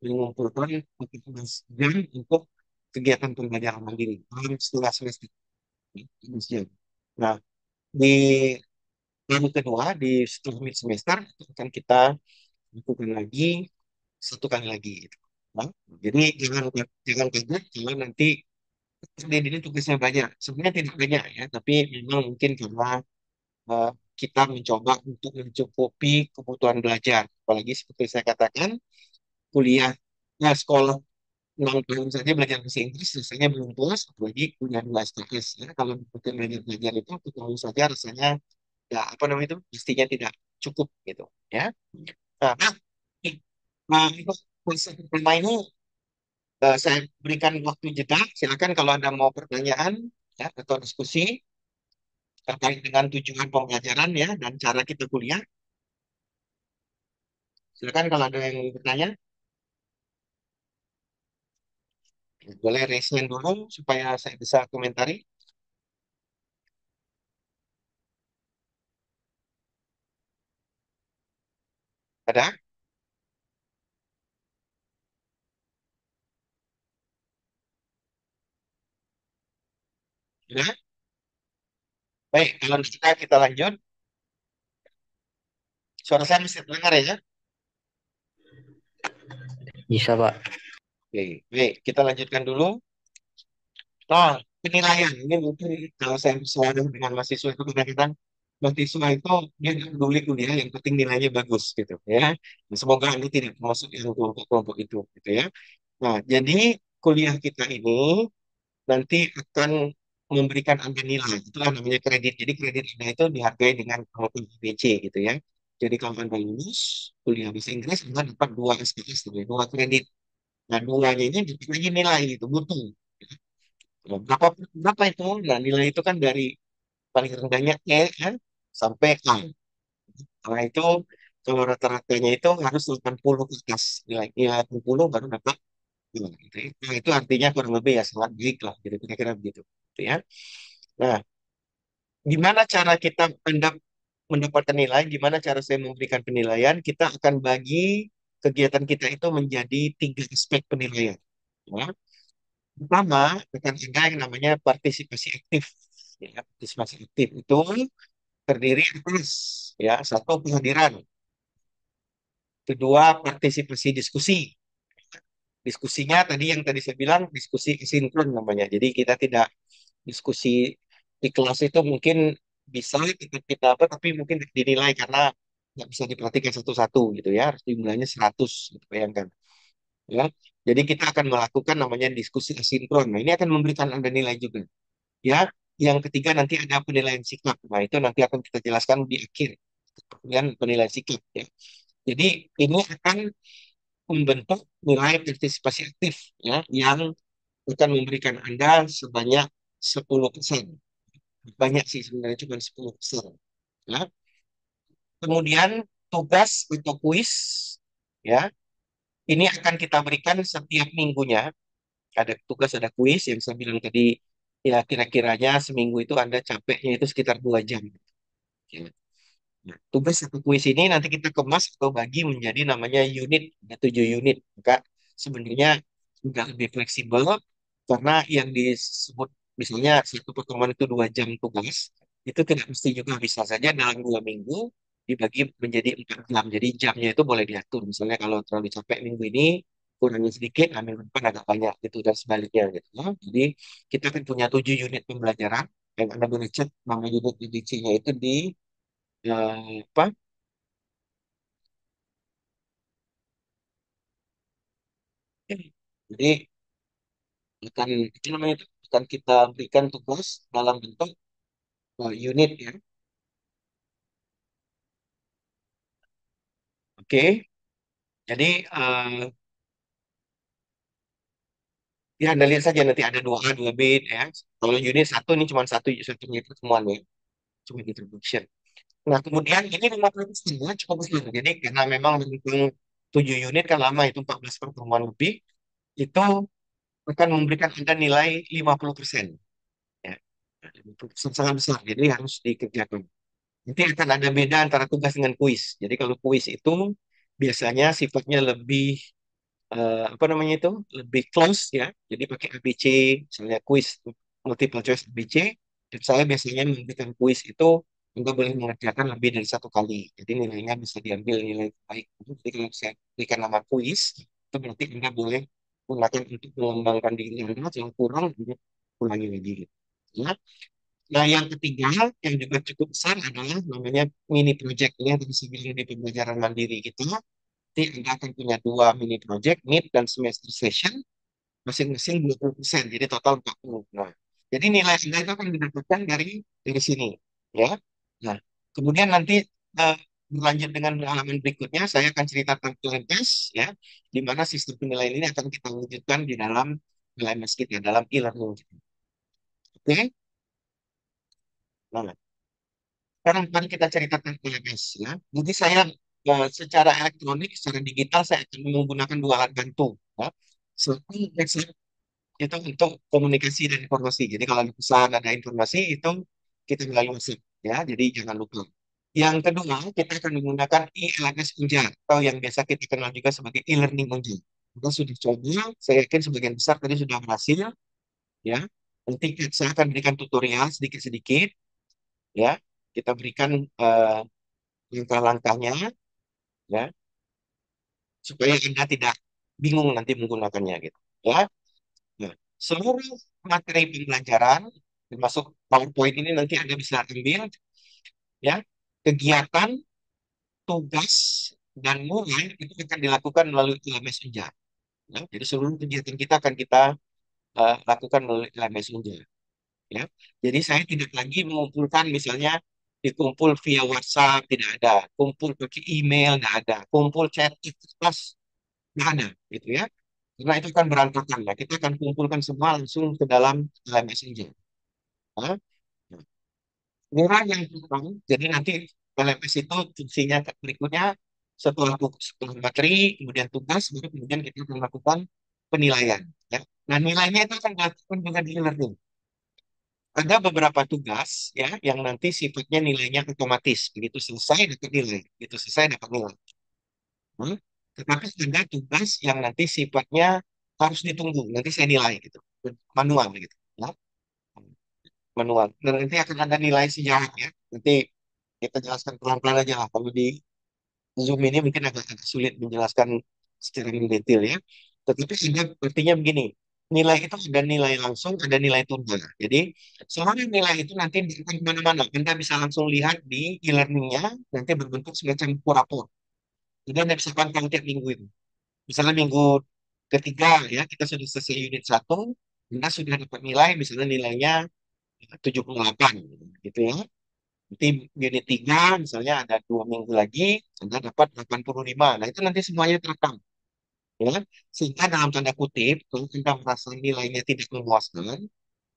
mengumpulkan 14 jam untuk kegiatan pembelajaran mandiri dalam setengah semester. 14 jam. Nah, di tahun kedua di setelah mid semester itu akan kita lakukan lagi 1 kali lagi. Gitu. Nah, jadi jangan kaget kalau nanti ini tugasnya banyak. Sebenarnya tidak banyak ya, tapi memang mungkin karena eh, kita mencoba untuk mencukupi kebutuhan belajar. Apalagi seperti saya katakan, kuliah, nah, sekolah 6 tahun saja belajar bahasa Inggris rasanya belum puas, apalagi kuliah 2 STS. Ya. Kalau betul belajar belajar itu, kita saja rasanya ya apa namanya itu pastinya tidak cukup gitu ya. Nah, itu fase pertama ini saya berikan waktu jeda. Silakan kalau Anda mau pertanyaan ya atau diskusi terkait dengan tujuan pembelajaran ya dan cara kita kuliah. Silakan kalau ada yang bertanya, boleh raise hand dulu supaya saya bisa komentari. Ada? Ada? Baik, kalau kita lanjut. Suara saya masih terdengar ya? Bisa, Pak. Oke, baik, kita lanjutkan dulu. Nah, penilaian ini mungkin kalau saya selalu dengan mahasiswa itu kadang-kadang mahasiswa itu dia nggak peduli kuliah, yang penting nilainya bagus gitu ya. Nah, semoga ini tidak masuk yang kelompok-kelompok itu gitu ya. Nah, jadi kuliah kita ini nanti akan memberikan Anda nilai. Itulah namanya kredit. Jadi kredit Anda itu dihargai dengan IPC gitu ya. Jadi kalau Anda lulus kuliah bahasa Inggris, Anda dapat 2 SKS, 2 kredit. Nah, duanya ini lagi nilai itu butuh. Nah, berapa itu? Nah, nilai itu kan dari paling rendahnya E kan, sampai A. Nah, itu kalau rata-ratanya itu harus 80 ke atas. Nilai 80 baru dapat dua, gitu ya. Nah, itu artinya kurang lebih ya sangat baik lah, gitu, kira-kira begitu. Gitu ya. Nah, gimana cara kita mendapatkan nilai? Gimana cara saya memberikan penilaian? Kita akan bagi kegiatan kita itu menjadi tiga aspek penilaian. Ya. Pertama, akan ada yang namanya partisipasi aktif. Ya, partisipasi aktif itu terdiri atas ya satu kehadiran, kedua partisipasi diskusi. Diskusinya tadi yang tadi saya bilang diskusi sinkron namanya. Jadi kita tidak diskusi di kelas itu mungkin bisa kita apa tapi mungkin dinilai karena nggak bisa diperhatikan satu-satu gitu ya. Harus jumlahnya 100 gitu, bayangkan. Ya. Jadi kita akan melakukan namanya diskusi asinkron. Nah, ini akan memberikan Anda nilai juga. Ya, yang ketiga nanti ada penilaian sikap. Nah, itu nanti akan kita jelaskan di akhir. Kemudian penilaian sikap ya. Jadi ini akan membentuk nilai partisipasi aktif ya yang akan memberikan Anda sebanyak 10%. Banyak sih sebenarnya cuma 10%. Ya. Kemudian tugas atau kuis ya, ini akan kita berikan setiap minggunya. Ada tugas, ada kuis yang saya bilang tadi ya kira-kiranya seminggu itu Anda capeknya itu sekitar 2 jam. Ya. Nah, tugas satu kuis ini nanti kita kemas atau bagi menjadi namanya unit, ada 7 unit. Maka sebenarnya sudah lebih fleksibel karena yang disebut misalnya satu pertemuan itu 2 jam tugas, itu tidak mesti juga bisa saja dalam 2 minggu dibagi menjadi 4 jam. Jadi jamnya itu boleh diatur. Misalnya kalau terlalu capek minggu ini, kurangnya sedikit, nah minggu depan agak banyak gitu dan sebaliknya gitu. Ya. Jadi kita kan punya 7 unit pembelajaran yang Anda boleh cek nama unit edisinya itu di apa? Jadi akan itu namanya itu akan kita berikan tugas dalam bentuk unit ya. Oke. Jadi ya Anda lihat saja nanti ada 2A, 2B ya. Kalau unit satu ini cuma satu satu unit pertemuan ya, cuma introduction. Nah, kemudian ini 50% ya, cukup besar. Jadi karena memang mendukung 7 unit kan lama itu 14 pertemuan lebih, itu akan memberikan Anda nilai 50%. Ya. 50% sangat besar, jadi harus dikerjakan. Nanti akan ada beda antara tugas dengan kuis. Jadi kalau kuis itu biasanya sifatnya lebih apa namanya itu lebih close ya. Jadi pakai ABC, misalnya kuis multiple choice ABC. Dan saya biasanya memberikan kuis itu Anda boleh mengerjakan lebih dari satu kali. Jadi nilainya bisa diambil nilai baik. Jadi kalau saya berikan nama kuis, itu berarti Anda boleh gunakan untuk mengembangkan diri Anda. Yang kurang, Anda ulangi lagi. Gitu. Ya. Nah, yang ketiga yang juga cukup besar adalah namanya mini project. Ini yang tadi saya bilang di pembelajaran mandiri kita. Nanti Anda akan punya 2 mini project, mid dan semester session, masing-masing 20%. Jadi total 40. Nah, jadi nilai Anda itu akan didapatkan dari sini. Ya. Nah, kemudian nanti eh, berlanjut dengan halaman berikutnya, saya akan cerita tentang LMS, ya, di mana sistem penilaian ini akan kita wujudkan di dalam LMS kita, dalam e-learning kita. Oke? Nah, sekarang mari kita cerita tentang LMS ya. Jadi saya secara elektronik, secara digital saya akan menggunakan 2 alat bantu. Ya. Satu WhatsApp itu untuk komunikasi dan informasi. Jadi kalau ada pesan, ada informasi itu kita melalui WhatsApp ya. Jadi jangan lupa. Yang kedua, kita akan menggunakan e-LMS Unjar atau yang biasa kita kenal juga sebagai e-learning Unjar. Kita sudah coba, saya yakin sebagian besar tadi sudah berhasil ya. Nanti saya akan berikan tutorial sedikit-sedikit ya. Kita berikan langkah-langkahnya ya supaya Anda tidak bingung nanti menggunakannya gitu ya. Nah, seluruh materi pembelajaran termasuk PowerPoint ini nanti Anda bisa ambil ya. Kegiatan, tugas dan mulai itu akan dilakukan melalui LMS Unja. Ya. Jadi seluruh kegiatan kita akan kita lakukan melalui LMS Unja ya. Jadi saya tidak lagi mengumpulkan misalnya dikumpul via WhatsApp tidak ada, kumpul pakai email tidak ada, kumpul chat itu plus nggak ada gitu ya. Karena itu kan berantakan ya. Kita akan kumpulkan semua langsung ke dalam LMS saja. Nah, nilai yang kurang, jadi nanti LMS itu fungsinya berikutnya setelah materi, kemudian tugas, baru kemudian kita akan melakukan penilaian. Ya. Nah, nilainya itu akan dilakukan dengan e-learning. Ada beberapa tugas ya yang nanti sifatnya nilainya otomatis. Begitu selesai dapat nilai. Begitu selesai dapat nilai. Hmm? Tetapi ada tugas yang nanti sifatnya harus ditunggu. Nanti saya nilai gitu. Manual gitu. Ya. Manual. Dan nanti akan ada nilai sejarah ya. Nanti kita jelaskan pelan-pelan aja lah. Kalau di Zoom ini mungkin agak sulit menjelaskan secara detail ya. Tetapi ada artinya begini. Nilai itu ada nilai langsung, ada nilai tunggal. Jadi selama nilai itu nanti akan kemana-mana. Anda bisa langsung lihat di e-learningnya, nanti berbentuk semacam buku rapor. Jadi Anda bisa pantau tiap minggu itu. Misalnya minggu ketiga ya, kita sudah selesai unit satu, Anda sudah dapat nilai, misalnya nilainya 78 gitu ya. Nanti unit 3 misalnya ada 2 minggu lagi, Anda dapat 85. Nah itu nanti semuanya terekam. Ya. Sehingga dalam tanda kutip, kalau Anda merasa nilainya tidak memuaskan,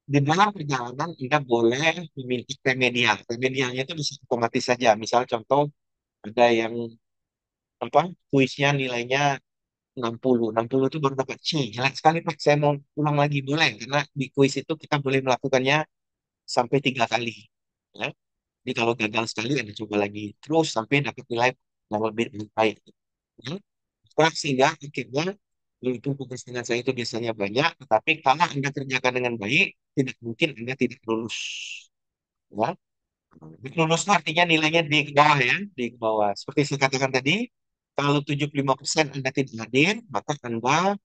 di dalam perjalanan Anda boleh meminta remedial. Remedialnya itu bisa otomatis saja. Misal contoh, ada yang apa kuisnya nilainya 60. 60 itu baru dapat C. Jelek sekali Pak, saya mau ulang lagi. Boleh, karena di kuis itu kita boleh melakukannya sampai 3 kali. Ya. Jadi kalau gagal sekali, Anda coba lagi. Terus sampai dapat nilai yang lebih baik. Ya. Nah, sehingga akhirnya walaupun tugas dengan saya itu biasanya banyak, tetapi kalau Anda kerjakan dengan baik, tidak mungkin Anda tidak lulus. Ya. Lulus itu artinya nilainya di bawah ya, di bawah. Seperti saya katakan tadi, kalau 75% Anda tidak hadir, maka Anda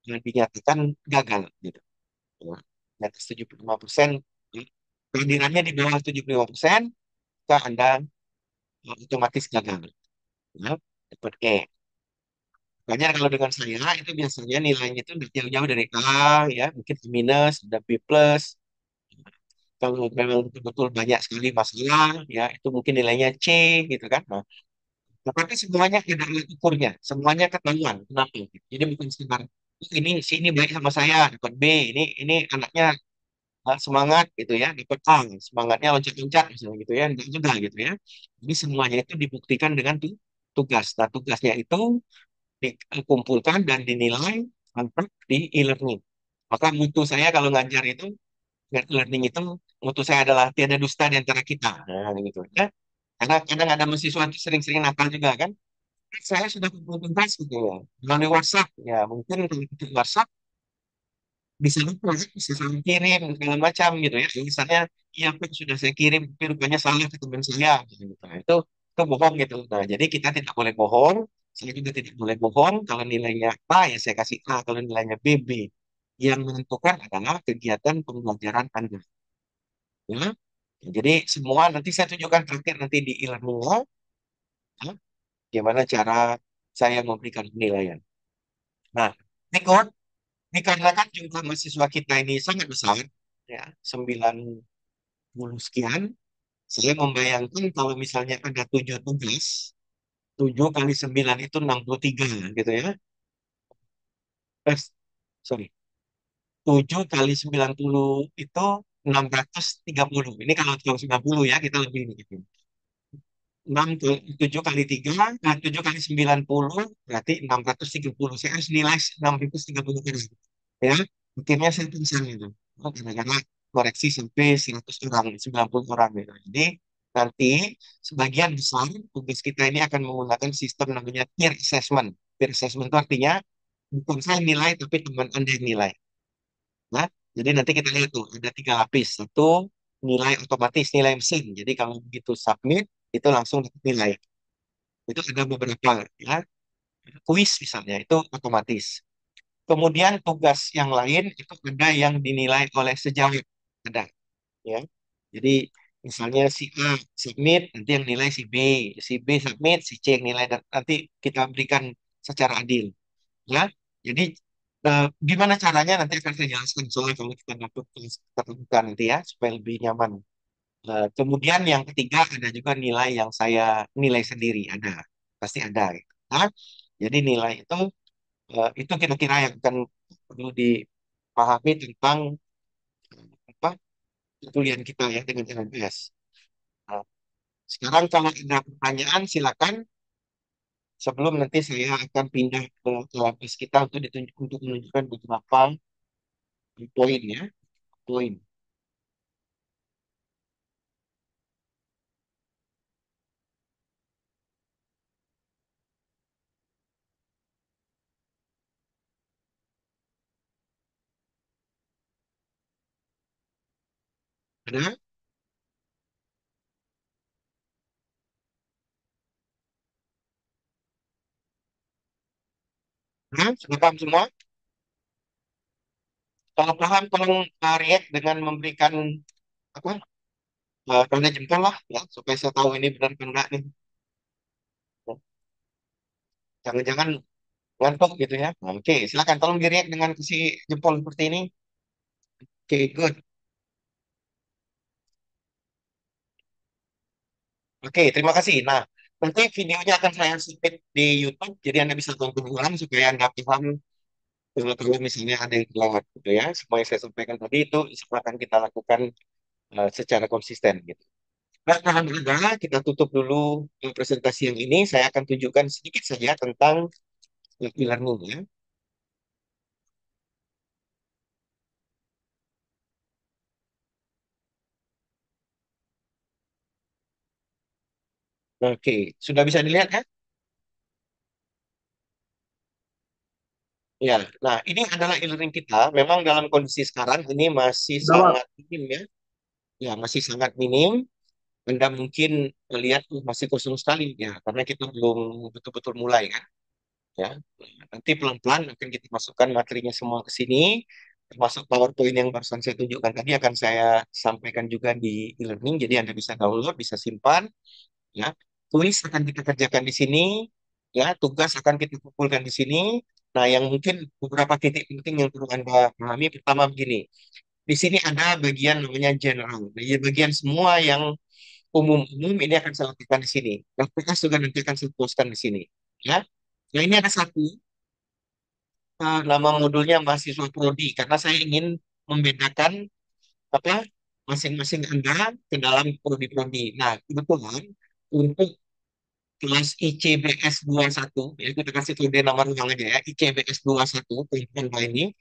dinyatakan gagal. Gitu. Ya. Di atas 75%, kehadirannya di bawah 75%, maka Anda otomatis gagal. Ya. Dapat E. Makanya kalau dengan saya itu biasanya nilainya itu udah jauh-jauh dari A ya, mungkin minus, ada B plus. Kalau memang betul-betul banyak sekali masalah ya, itu mungkin nilainya C gitu kan. Nah, tetapi semuanya ada alat ukurnya, semuanya ketahuan. Kenapa? Jadi bukan sekedar "Oh, ini si ini baik sama saya, dapat B, ini anaknya semangat gitu ya, dapat A, semangatnya loncat-loncat misalnya gitu ya, enggak juga gitu ya. Jadi semuanya itu dibuktikan dengan tugas. Nah, tugasnya itu dikumpulkan dan dinilai mantap di e-learning. Maka mutu saya kalau ngajar itu, learning itu, mutu saya adalah tiada dusta di antara kita. Nah, gitu ya. Karena kadang ada mahasiswa itu sering-sering nakal juga kan. Saya sudah kumpul tuntas gitu ya. Melalui WhatsApp, ya mungkin kalau di WhatsApp bisa lupa, bisa salah kirim, segala macam gitu ya. Misalnya, iya Pak, sudah saya kirim, tapi rupanya salah ke teman saya. Gitu. Nah, itu bohong gitu. Nah, jadi kita tidak boleh bohong. Saya juga tidak boleh bohong. Kalau nilainya A, ya saya kasih A. Kalau nilainya B, B. Yang menentukan adalah kegiatan pembelajaran Anda. Ya. Jadi semua nanti saya tunjukkan terakhir nanti di e-learning-nya, ya, gimana cara saya memberikan penilaian. Nah, berikut, dikarenakan jumlah mahasiswa kita ini sangat besar, ya, 90 sekian, saya membayangkan kalau misalnya ada 7 tugas, 7 kali 9 itu 63 gitu ya. Eh, sorry, 7 kali 90 itu 630. Ini kalau 90 ya, kita lebih ini gitu. 6 7 kali 3, 7 kali 90 berarti 630. Saya harus nilai 630 ini. Ya, akhirnya saya pingsan gitu. Oh, kadang-kadang koreksi sampai 100 orang, 90 orang gitu. Jadi nanti sebagian besar tugas kita ini akan menggunakan sistem namanya peer assessment. Peer assessment itu artinya bukan saya nilai, tapi teman Anda yang nilai. Nah, jadi nanti kita lihat tuh ada 3 lapis. Satu, nilai otomatis, nilai mesin. Jadi kalau begitu submit, itu langsung dapat nilai. Itu ada beberapa ya, kuis misalnya, itu otomatis. Kemudian tugas yang lain itu ada yang dinilai oleh sejawat. Ada, ya. Jadi misalnya si A submit, nanti yang nilai si B submit, si C yang nilai, dan nanti kita berikan secara adil. Ya, jadi gimana caranya nanti akan saya jelaskan soalnya kalau kita dapat terbuka nanti ya supaya lebih nyaman. Kemudian yang ketiga ada juga nilai yang saya nilai sendiri ada, pasti ada. Gitu. Nah, jadi nilai itu Itu kira-kira yang akan perlu dipahami tentang apa perkuliahan kita ya dengan LMS. Nah, sekarang kalau ada pertanyaan silakan sebelum nanti saya akan pindah ke LMS kita untuk ditunjuk untuk menunjukkan beberapa poin ya, poin. Ada? Nah, sudah paham semua? Kalau paham, tolong react dengan memberikan apa tanda jempol lah ya supaya saya tahu ini benar benar enggak nih. Jangan-jangan ngantuk gitu ya. Nah, oke, silakan tolong di react dengan kasih jempol seperti ini. Oke, good. Oke, terima kasih. Nah, nanti videonya akan saya submit di YouTube, jadi Anda bisa tonton ulang supaya Anda paham kalau misalnya ada yang kelewat gitu ya. Semua yang saya sampaikan tadi itu akan kita lakukan secara konsisten gitu. Nah, tahan dulu, kita tutup dulu presentasi yang ini. Saya akan tunjukkan sedikit saja tentang e-learning ya. Oke, sudah bisa dilihat ya? Ya, nah ini adalah e-learning kita. Memang dalam kondisi sekarang ini masih Udah, Pak. sangat minim ya. Ya, masih sangat minim. Anda mungkin melihat masih kosong sekali ya, karena kita belum betul-betul mulai kan. Ya, nanti pelan-pelan akan kita masukkan materinya semua ke sini, termasuk PowerPoint yang barusan saya tunjukkan tadi akan saya sampaikan juga di e-learning, jadi Anda bisa download, bisa simpan. Ya, tulis akan kita kerjakan di sini, ya, tugas akan kita kumpulkan di sini. Nah, yang mungkin beberapa titik penting yang perlu Anda pahami, pertama begini, di sini ada bagian namanya general, bagian semua yang umum-umum ini akan saya lakukan di sini. LPS juga nanti akan saya postkan di sini. Ya, nah ini ada satu nama modulnya mahasiswa prodi karena saya ingin membedakan apa masing-masing Anda ke dalam prodi-prodi. Nah, kebetulan untuk kelas ICBS 21, ya kita kasih kode nama ruang aja ya, ICBS 21, kelompok ini,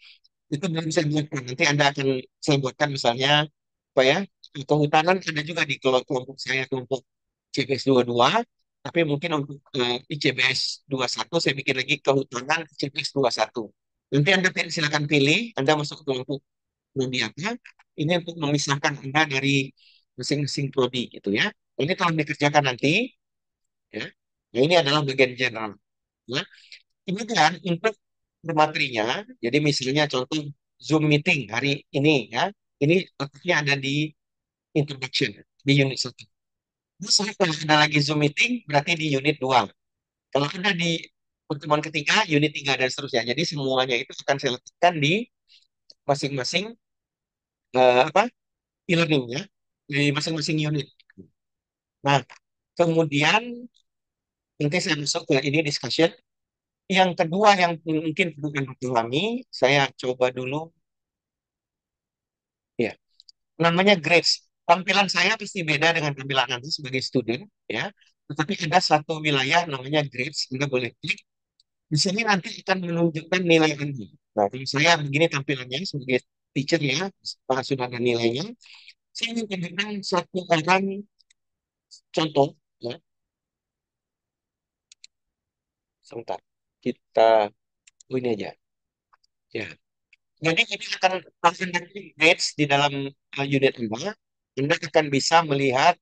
itu belum saya buatkan. Nanti Anda akan saya buatkan misalnya, apa ya, kehutanan ada juga di kelompok saya, kelompok ICBS 22, tapi mungkin untuk ICBS 21, saya bikin lagi kehutanan ICBS 21. Nanti Anda silakan pilih, Anda masuk ke kelompok prodi apa, ini untuk memisahkan Anda dari masing-masing prodi gitu ya. Ini kalau dikerjakan nanti, ya. Nah, ini adalah bagian general. Ya. Kemudian untuk materinya, jadi misalnya contoh Zoom meeting hari ini ya, ini letaknya ada di introduction di unit 1. Terus kalau ada lagi Zoom meeting berarti di unit 2. Kalau ada di pertemuan ketiga, unit 3 dan seterusnya. Jadi semuanya itu akan saya letakkan di masing-masing apa e-learning ya, di masing-masing unit. Nah, kemudian nanti saya masuk ke ini discussion. Yang kedua yang mungkin perlu Anda pahami, saya coba dulu ya. Namanya grades. Tampilan saya pasti beda dengan tampilan Anda sebagai student ya. Tetapi ada satu wilayah namanya grades, Anda boleh klik. Di sini nanti akan menunjukkan nilai Anda. Nah, kalau saya begini tampilannya sebagai teacher ya, sudah ada nilainya. Saya ingin tunjukkan satu orang contoh ya. Sebentar. Kita ini aja. Ya. Jadi ini akan langsung grades di dalam unit Anda. Anda akan bisa melihat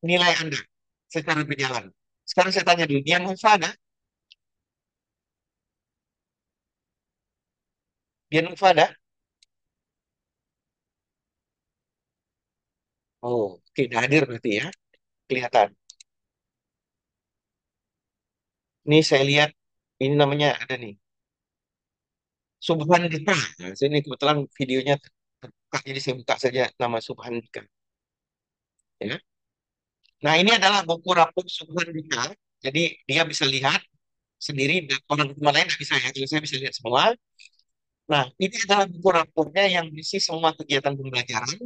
nilai Anda secara berjalan. Sekarang saya tanya dulu, Dian Ulfa ada? Dian Ulfa ada? Oh, tidak hadir berarti ya, kelihatan. Ini saya lihat, ini namanya ada nih, Subhan Dika. Nah, ini kebetulan videonya terbuka, jadi saya buka saja nama Subhan Dika. Ya. Nah, ini adalah buku rapor Subhan Dika. Jadi dia bisa lihat sendiri, dan orang rumah lain nggak bisa ya. Kalau saya bisa lihat semua. Nah, ini adalah buku rapornya yang berisi semua kegiatan pembelajaran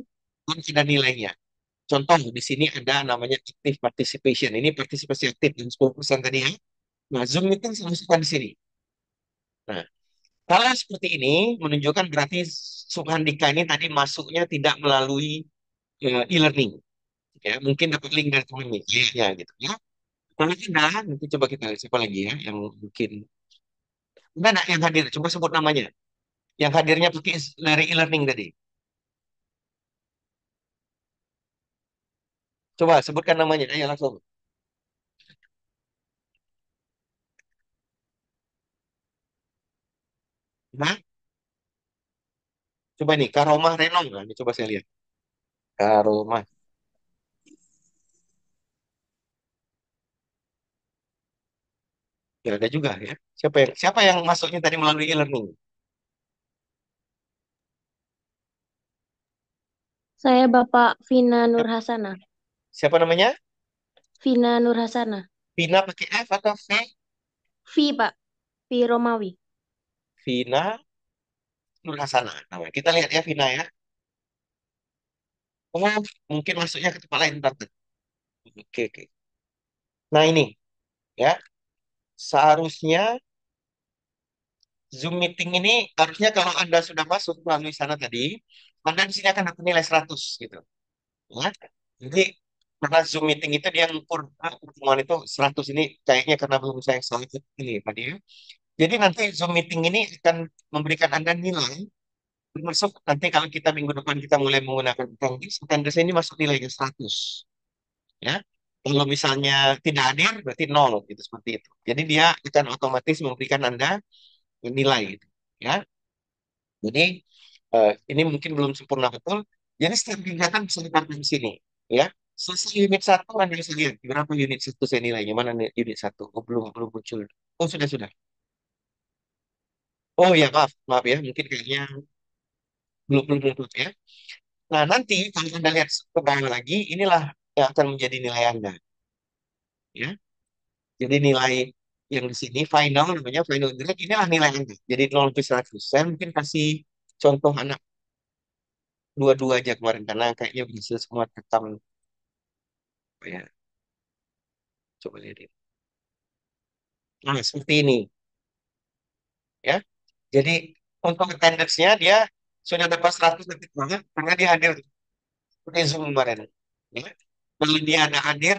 dan ada nilainya. Contoh, di sini ada namanya active participation. Ini partisipasi aktif yang 10% tadi ya. Nah, Zoom meeting saya masukkan di sini. Nah, kalau seperti ini menunjukkan berarti Subhandika ini tadi masuknya tidak melalui e-learning. Ya, mungkin dapat link dari teman nih, kayaknya gitu ya. Kalau tidak, nanti coba kita lihat siapa lagi ya yang mungkin. Mana yang hadir? Coba sebut namanya. Yang hadirnya pakai dari e-learning tadi. Coba sebutkan namanya. Ayo langsung. Nah, coba nih, Karomah Renong. Nah, ini coba saya lihat. Karomah. Ya, ada juga ya. Siapa yang masuknya tadi melalui e-learning? Saya Bapak Vina Nurhasana. Siapa namanya? Vina Nurhasana. Vina pakai F atau V? V, Pak. V Romawi. Vina Nurhasana. Namanya. Kita lihat ya Vina ya. Oh, mungkin masuknya ke tempat lain. Bentar, bentar. Oke, oke. Nah ini ya, seharusnya Zoom meeting ini harusnya kalau Anda sudah masuk melalui sana tadi, Anda di sini akan dapat nilai 100 gitu. Ya. Jadi karena Zoom meeting itu dia ngukur pertemuan itu 100 ini kayaknya karena belum saya salah ini tadi ya. Jadi nanti Zoom meeting ini akan memberikan Anda nilai, termasuk nanti kalau kita minggu depan kita mulai menggunakan Prongis, attendance ini masuk nilainya 100. Ya. Kalau misalnya tidak hadir berarti nol gitu seperti itu. Jadi dia akan otomatis memberikan Anda nilai gitu. Ya. Jadi ini mungkin belum sempurna betul. Jadi setiap kegiatan bisa ditampilkan di sini. Ya. Selesai unit satu, Anda bisa lihat berapa unit satu saya nilainya. Mana unit satu? Oh, belum muncul. Oh, sudah. Oh ya, maaf ya. Mungkin kayaknya belum ya. Nah, nanti kalau Anda lihat ke bawah lagi, inilah yang akan menjadi nilai Anda. Ya. Jadi nilai yang di sini final namanya final grade inilah nilai Anda. Jadi 0 sampai 100. Saya mungkin kasih contoh anak dua-dua aja kemarin karena kayaknya bisa semua rekam. Oh ya, coba lihat ini. Nah, seperti ini ya. Jadi untuk attendance-nya dia sudah dapat 100 detik banget karena dia hadir seperti Zoom kemarin. Ya. Kalau dia ada hadir,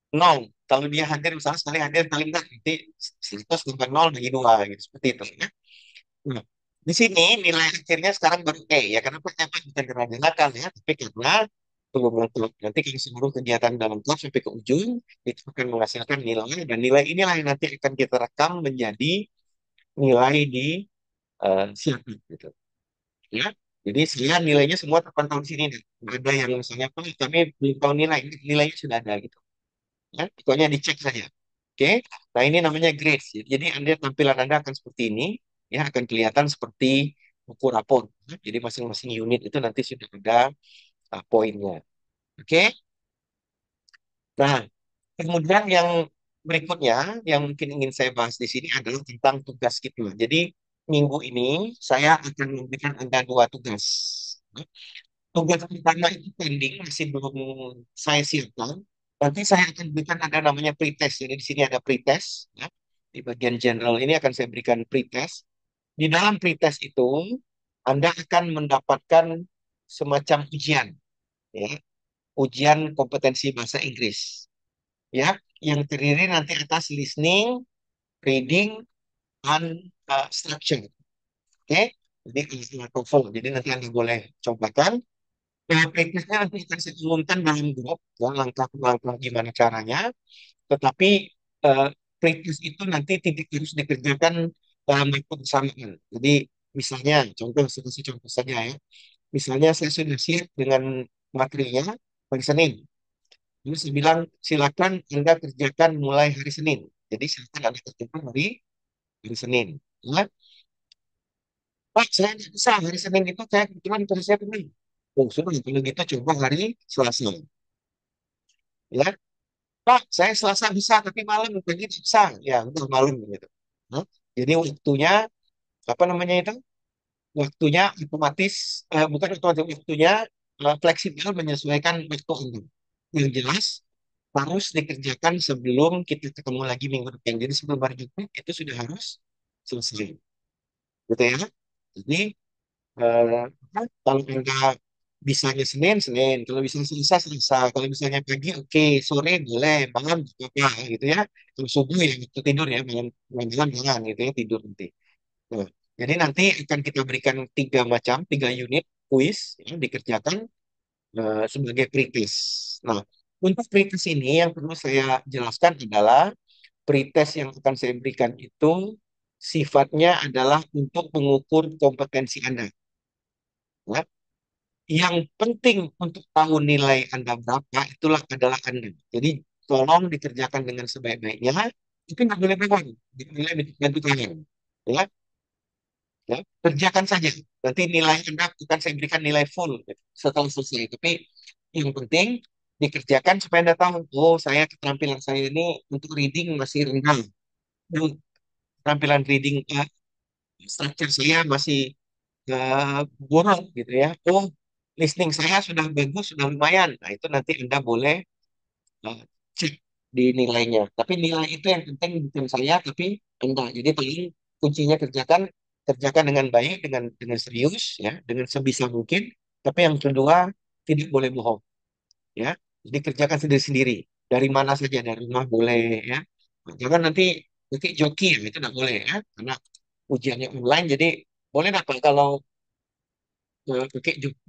nol. Kalau dia hadir misalnya sekali hadir kali enggak, nanti 100 tambah nol bagi dua gitu. Seperti itu ya. Nah, di sini nilai akhirnya sekarang baru E ya. Kenapa emang bukan karena dia nakal ya, tapi karena belum lengkap. Nanti kalau seluruh kegiatan dalam kelas sampai ke ujung itu akan menghasilkan nilai dan nilai inilah yang nanti akan kita rekam menjadi nilai di siapa gitu. Ya. Jadi saya nilainya semua terpantau di sini nih. Nggak ada yang misalnya Pak, kami belum tahu nilai, nilainya sudah ada gitu. Ya, pokoknya dicek saja. Oke, nah ini namanya grades. Jadi Anda tampilan Anda akan seperti ini, ya akan kelihatan seperti buku rapor. Jadi masing-masing unit itu nanti sudah ada poinnya. Oke, nah kemudian yang berikutnya yang mungkin ingin saya bahas di sini adalah tentang tugas kita. Jadi minggu ini saya akan memberikan Anda dua tugas. Tugas pertama itu pending, masih belum saya siapkan. Nanti saya akan berikan ada namanya pretest. Jadi di sini ada pretest. Ya. Di bagian general ini akan saya berikan pretest. Di dalam pretest itu, Anda akan mendapatkan semacam ujian. Ya. Ujian kompetensi bahasa Inggris. Ya. Yang terdiri nanti atas listening, reading, dan structure. Oke. Jadi, TOEFL. Jadi nanti Anda boleh cobakan. Praktisnya nanti akan saya umumkan dalam grup ya, langkah-langkah gimana caranya. Tetapi eh, praktis itu nanti tidak harus dikerjakan dalam waktu bersamaan. Jadi misalnya, saya kasih contoh saja ya. Misalnya saya sudah siap dengan materinya hari Senin. Lalu saya bilang silakan Anda kerjakan mulai hari Senin. Jadi silakan Anda kerjakan hari Senin. Ya. Pak, saya tidak bisa hari Senin itu saya kebetulan kerja saya penuh. Oh, sudah kalau gitu coba hari Selasa. Ya, Pak, saya Selasa bisa, tapi malam pagi tidak bisa. Ya, udah malam gitu. Nah, jadi waktunya, apa namanya itu? Waktunya otomatis, bukan otomatis, waktunya fleksibel menyesuaikan waktu Anda. Yang jelas, harus dikerjakan sebelum kita ketemu lagi minggu depan. Jadi sebelum hari Jumat, itu sudah harus selesai. Gitu ya. Jadi, kalau Anda bisanya Senin, Senin. Kalau bisa Selasa, Selasa. Kalau misalnya pagi, oke. Sore boleh. Malam juga apa gitu ya. Kalau subuh ya, waktu tidur ya. Malam, malam jangan gitu ya, tidur nanti. Nah, jadi nanti akan kita berikan tiga unit kuis yang dikerjakan sebagai pretest. Nah, untuk pretest ini yang perlu saya jelaskan adalah pretest yang akan saya berikan itu sifatnya adalah untuk mengukur kompetensi Anda. Ya. Yang penting untuk tahu nilai Anda berapa, itulah adalah Anda. Jadi tolong dikerjakan dengan sebaik-baiknya. Itu nggak boleh pegang. Nilai bantu kalian. Ya, ya, kerjakan saja. Nanti nilai Anda akan saya berikan nilai full gitu, setelah selesai. Tapi yang penting dikerjakan supaya Anda tahu, oh saya keterampilan saya ini untuk reading masih rendah. Dan keterampilan reading structure saya masih buruk gitu ya. Oh, listening saya sudah bagus, sudah lumayan. Nah, itu nanti Anda boleh eh, cek di nilainya. Tapi nilai itu yang penting bukan saya, tapi Anda. Jadi tolong kuncinya kerjakan, kerjakan dengan baik, dengan serius, ya, dengan sebisa mungkin. Tapi yang kedua tidak boleh bohong, ya. Jadi kerjakan sendiri-sendiri. Dari mana saja, dari rumah boleh, ya. Jangan nanti joki, ya, itu tidak boleh, ya, karena ujiannya online. Jadi boleh nggak Pak kalau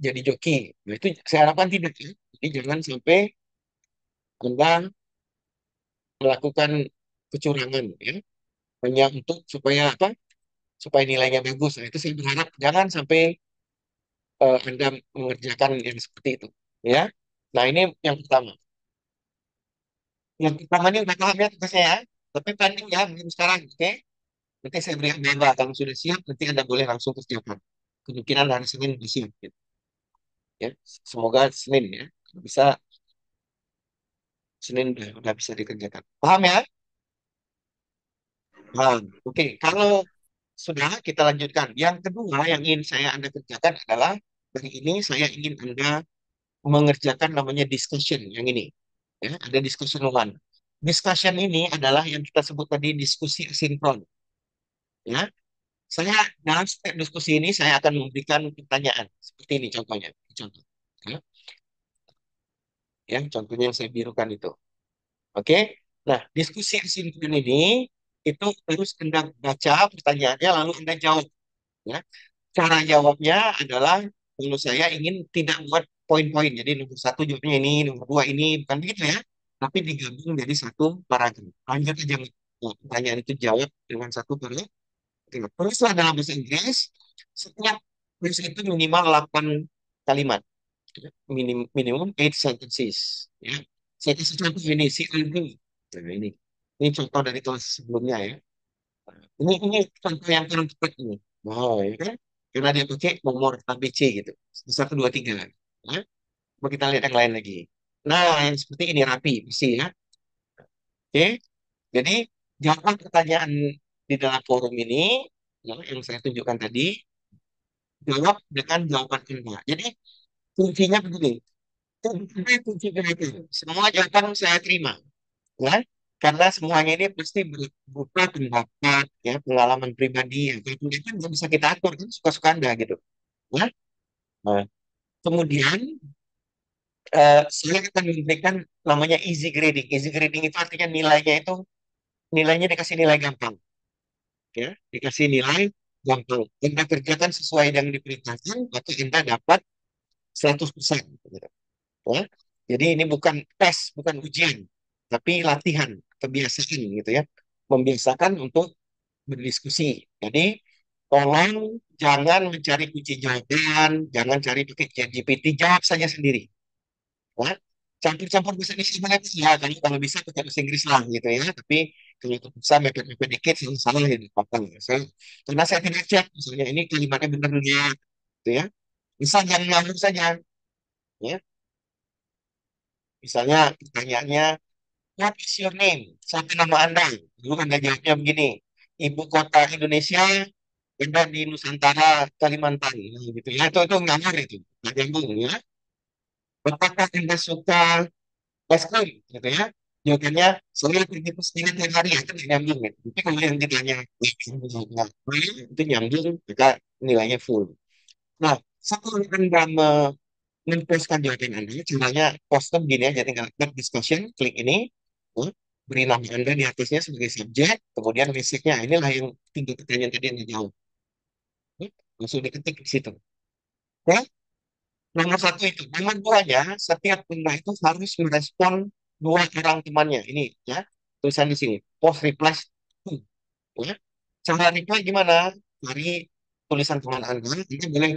jadi joki? Nah, itu saya harapkan tidak, ya. Jadi jangan sampai Anda melakukan kecurangan, ya, hanya untuk supaya apa? Supaya nilainya bagus. Nah, itu saya berharap jangan sampai Anda mengerjakan yang seperti itu, ya. Nah, ini yang pertama. Yang pertama ini udah paham ya tugasnya ya. Tapi pending ya mungkin sekarang, oke? Nanti saya beri beba kalau sudah siap, nanti Anda boleh langsung kerjakan. Kemungkinan hari Senin bisa siap, gitu, ya. Semoga Senin ya bisa, Senin udah bisa dikerjakan. Paham ya? Paham. Oke, kalau sudah kita lanjutkan. Yang kedua yang ingin saya Anda kerjakan adalah hari ini saya ingin Anda mengerjakan namanya discussion yang ini. Ya, ada discussion one. Discussion ini adalah yang kita sebut tadi diskusi asinkron. Ya, saya dalam setiap diskusi ini saya akan memberikan pertanyaan seperti ini contohnya. Contoh, ya, contohnya yang saya birukan itu. Oke. Nah, diskusi asinkron ini itu harus Anda baca pertanyaannya lalu Anda jawab. Ya. Cara jawabnya adalah kalau saya ingin tidak buat poin-poin. Jadi nomor satu jawabnya ini, nomor dua ini, bukan begitu ya. Tapi digabung jadi satu paragraf. Lanjut aja. Nah, pertanyaan itu jawab dengan satu paragraf. Oke, teruslah dalam bahasa Inggris, setiap tulis itu minimal 8 kalimat. Ya. Minimum 8 sentences. Ya. Saya kasih contoh ini, si Alvin. Nah, ini contoh dari kelas sebelumnya ya. Ini contoh yang paling cepat ini. Wow, ya kan? Karena dia pakai nomor ABC gitu. Satu, dua, tiga. Nah, coba kita lihat yang lain lagi. Nah, yang seperti ini rapi, bersih ya. Oke, jadi jawab pertanyaan di dalam forum ini, ya, yang saya tunjukkan tadi, jawab dengan jawaban Anda. Jadi kuncinya begini. Ini kunci kenapa? Semua jawaban saya terima. Ya, karena semuanya ini pasti berupa pendapat, ya, pengalaman pribadi, ya. Kalau itu kan nggak bisa kita atur, kan suka-suka Anda gitu. Ya. Nah, kemudian saya akan memberikan namanya easy grading. Easy grading itu artinya nilainya dikasih nilai gampang, ya, dikasih nilai gampang. Anda kerjakan sesuai yang diperintahkan, maka Anda dapat 100%. Gitu, ya. Jadi ini bukan tes, bukan ujian, tapi latihan, kebiasaan gitu ya. Membiasakan untuk berdiskusi. Jadi tolong jangan mencari kunci jawaban, jangan cari pakai ChatGPT, jawab saja sendiri. Ya. Campur-campur bahasa Inggris gimana ya, kalau bisa pakai bahasa Inggris lah gitu ya. Tapi kalau itu bisa mepet-mepet dikit, salah salah ya apa saya, karena saya tidak cek misalnya ini kalimatnya benar enggak gitu ya. Bisa jangan ngawur saja, ya. Misalnya pertanyaannya What is your name? Siapa nama Anda? Lalu Anda jawabnya begini. Ibu kota Indonesia ada di Nusantara, Kalimantan. Nah, gitu ya. Itu ngamar itu. Nggak nyambung ya. Apakah Anda suka es krim? Gitu ya. Jawabannya, saya pergi ke sini tiap hari. Itu nggak nyambung. Gitu. Tapi kalau yang ditanya, itu nyambung, maka nilainya full. Nah, setelah Anda menuliskan jawaban Anda, caranya post begini aja, tinggal klik discussion, klik ini, ya, beri nama Anda di atasnya sebagai subjek, kemudian message-nya, inilah yang tiga pertanyaan tadi yang dijawab. Ya, langsung diketik di situ. Oke, nomor satu itu. Nomor duanya, setiap Anda itu harus merespon dua orang temannya. Ini ya, tulisan di sini. Post reply to, ya. Cara reply gimana? Dari tulisan teman Anda, ini boleh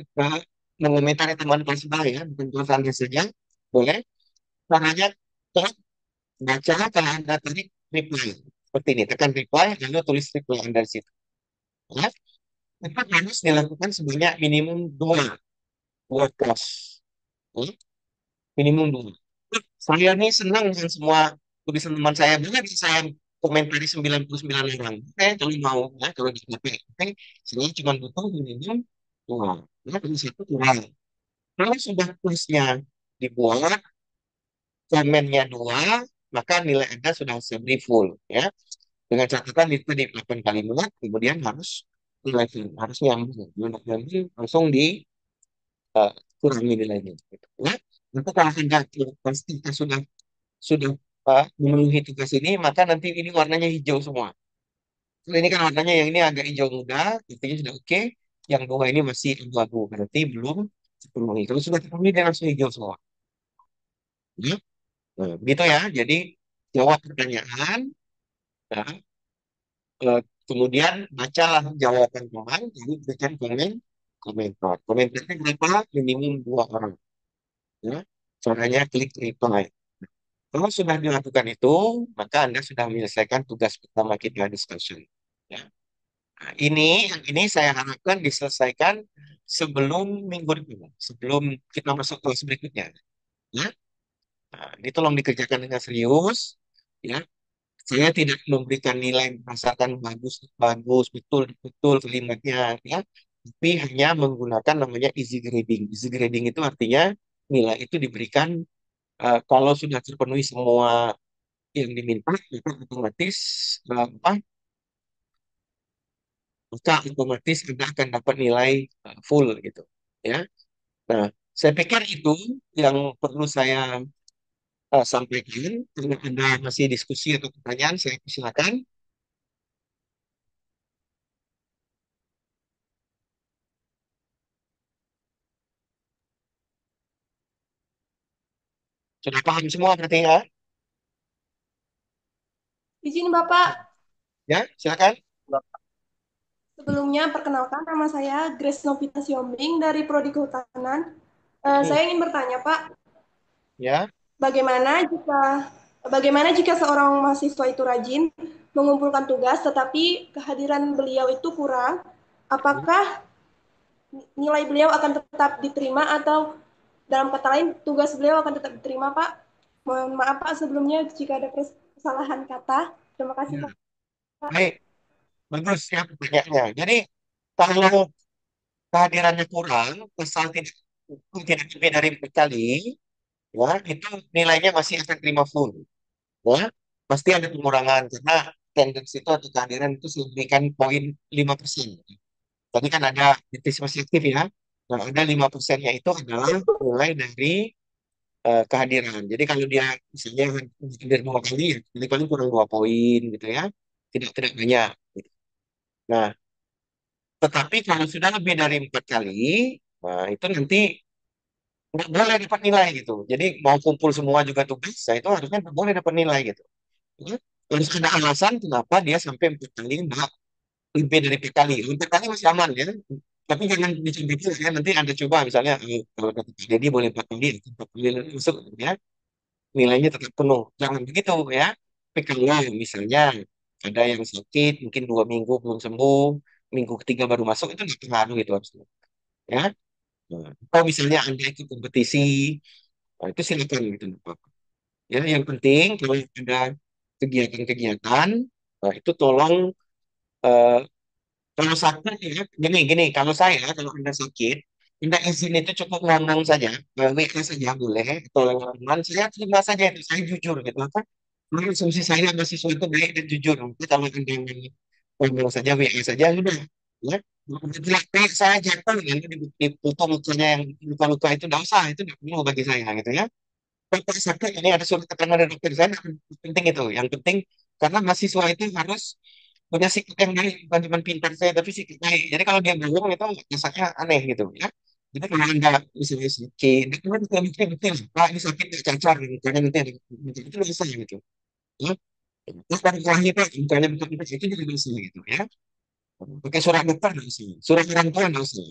mengomentari teman kelas sebelah ya, bukan tulisan Anda saja. Boleh. Caranya, baca kalau Anda tadi reply. Seperti ini, tekan reply, lalu tulis reply Anda di situ. Ya. Itu harus dilakukan sebanyak minimum dua post. Ya. Minimum dua. Saya nih senang dengan semua tulisan teman saya. Benar saya komentari 99 orang. Oke, kalau mau, ya, kalau di HP. Oke, saya cuma butuh minimum dua. Ya, kalau satu kurang. Kalau sudah postnya dibuat, komennya dua, maka nilai Anda sudah lebih full. Ya. Dengan catatan itu di 8 kalimat, kemudian harus nilai harus nyambung. Nyambung langsung dikurangi nilainya. Gitu. Ya. Nanti kalau Anda pasti kita sudah memenuhi tugas ini, maka nanti ini warnanya hijau semua. Kalau ini kan warnanya yang ini agak hijau muda, artinya sudah oke. Yang dua ini masih abu-abu, berarti belum terpenuhi. Kalau sudah terpenuhi, dia langsung hijau semua. Ya. Nah, begitu ya. Jadi jawab pertanyaan, ya, kemudian bacalah jawaban teman, lalu berikan komentar. Komentarnya berapa? Minimum dua orang. Ya. Caranya klik reply. Kalau sudah dilakukan itu, maka Anda sudah menyelesaikan tugas pertama kita discussion. Ya. Nah, yang ini saya harapkan diselesaikan sebelum minggu depan, sebelum kita masuk kelas berikutnya. Ya. Nah, ini tolong dikerjakan dengan serius. Ya. Saya tidak memberikan nilai berdasarkan bagus, bagus, betul, betul kalimatnya, ya. Tapi hanya menggunakan namanya easy grading. Easy grading itu artinya nilai itu diberikan kalau sudah terpenuhi semua yang diminta, maka otomatis apa? Maka otomatis Anda akan dapat nilai full gitu, ya. Nah, saya pikir itu yang perlu saya sampaikan. Kalau Anda masih diskusi atau pertanyaan, saya silakan. Sudah paham semua berarti ya? Izin Bapak, Ya, silakan. sebelumnya perkenalkan nama saya Grace Novita Siombing dari Prodi Kehutanan. Hmm, Saya ingin bertanya Pak, ya. bagaimana jika seorang mahasiswa itu rajin mengumpulkan tugas tetapi kehadiran beliau itu kurang, apakah nilai beliau akan tetap diterima atau dalam kata lain tugas beliau akan tetap diterima Pak? Mohon maaf Pak sebelumnya jika ada kesalahan kata. Terima kasih Ya. Pak. Baik, bagus ya pertanyaannya. Jadi kalau kehadirannya kurang, misal tidak lebih dari 4 kali, ya, itu nilainya masih akan terima full. Ya, pasti ada pengurangan karena attendance itu atau kehadiran itu memberikan poin 5%. Tadi kan ada partisipasi aktif ya. Nah, ada 5%-nya itu adalah mulai dari kehadiran. Jadi kalau dia misalnya hadir 2 kali, ya, jadi paling kurang 2 poin gitu ya. Tidak banyak. Nah, tetapi kalau sudah lebih dari 4 kali, nah itu nanti nggak boleh dapat nilai gitu. Jadi mau kumpul semua juga tugas, saya itu harusnya nggak boleh dapat nilai gitu. Ya, harus ada alasan kenapa dia sampai 4 kali, nggak lebih dari 4 kali. 4 kali masih aman ya. Tapi jangan dicampikin ya. Nanti Anda coba misalnya, kalau kata Pak Deddy boleh 4 kali, 4 kali masuk ya. Nilainya tetap penuh. Jangan begitu ya. Tapi kalau misalnya ada yang sakit, mungkin 2 minggu belum sembuh, minggu ketiga baru masuk, itu nggak pengaruh itu harusnya. Ya. Nah, atau misalnya Anda ikut kompetisi, nah, itu silakan gitu. Pak. Ya, yang penting kalau ada kegiatan-kegiatan, itu tolong, eh, kalau sakit ya, gini, kalau Anda sakit, Anda izin itu cukup ngomong saja, WA saja boleh, atau lewat teman, saya terima saja itu, saya jujur gitu. Apa? Karena asumsi saya mahasiswa itu baik dan jujur. Nanti kalau Anda ngomong saja, WA saja, sudah. Ya. Jelek baik saya jatuh, nanti di foto lukanya yang luka-luka itu tidak usah, itu tidak perlu bagi saya gitu ya. Bapak sakit ini ada surat keterangan dari dokter saya, penting itu. Yang penting karena mahasiswa itu harus punya sikap yang baik, bukan cuma pintar saya, tapi sikap baik. Jadi kalau dia bohong itu kesannya aneh gitu ya. Jadi kalau anda misalnya sakit, itu kan betul betul, Pak ini sakit nggak cacar, gitu. Karena nanti ada itu bisa gitu. Ya. Terus dari terakhir Pak, misalnya betul betul itu juga bisa gitu ya. Pakai surat dokter nggak usah, surat orang tua nggak usah.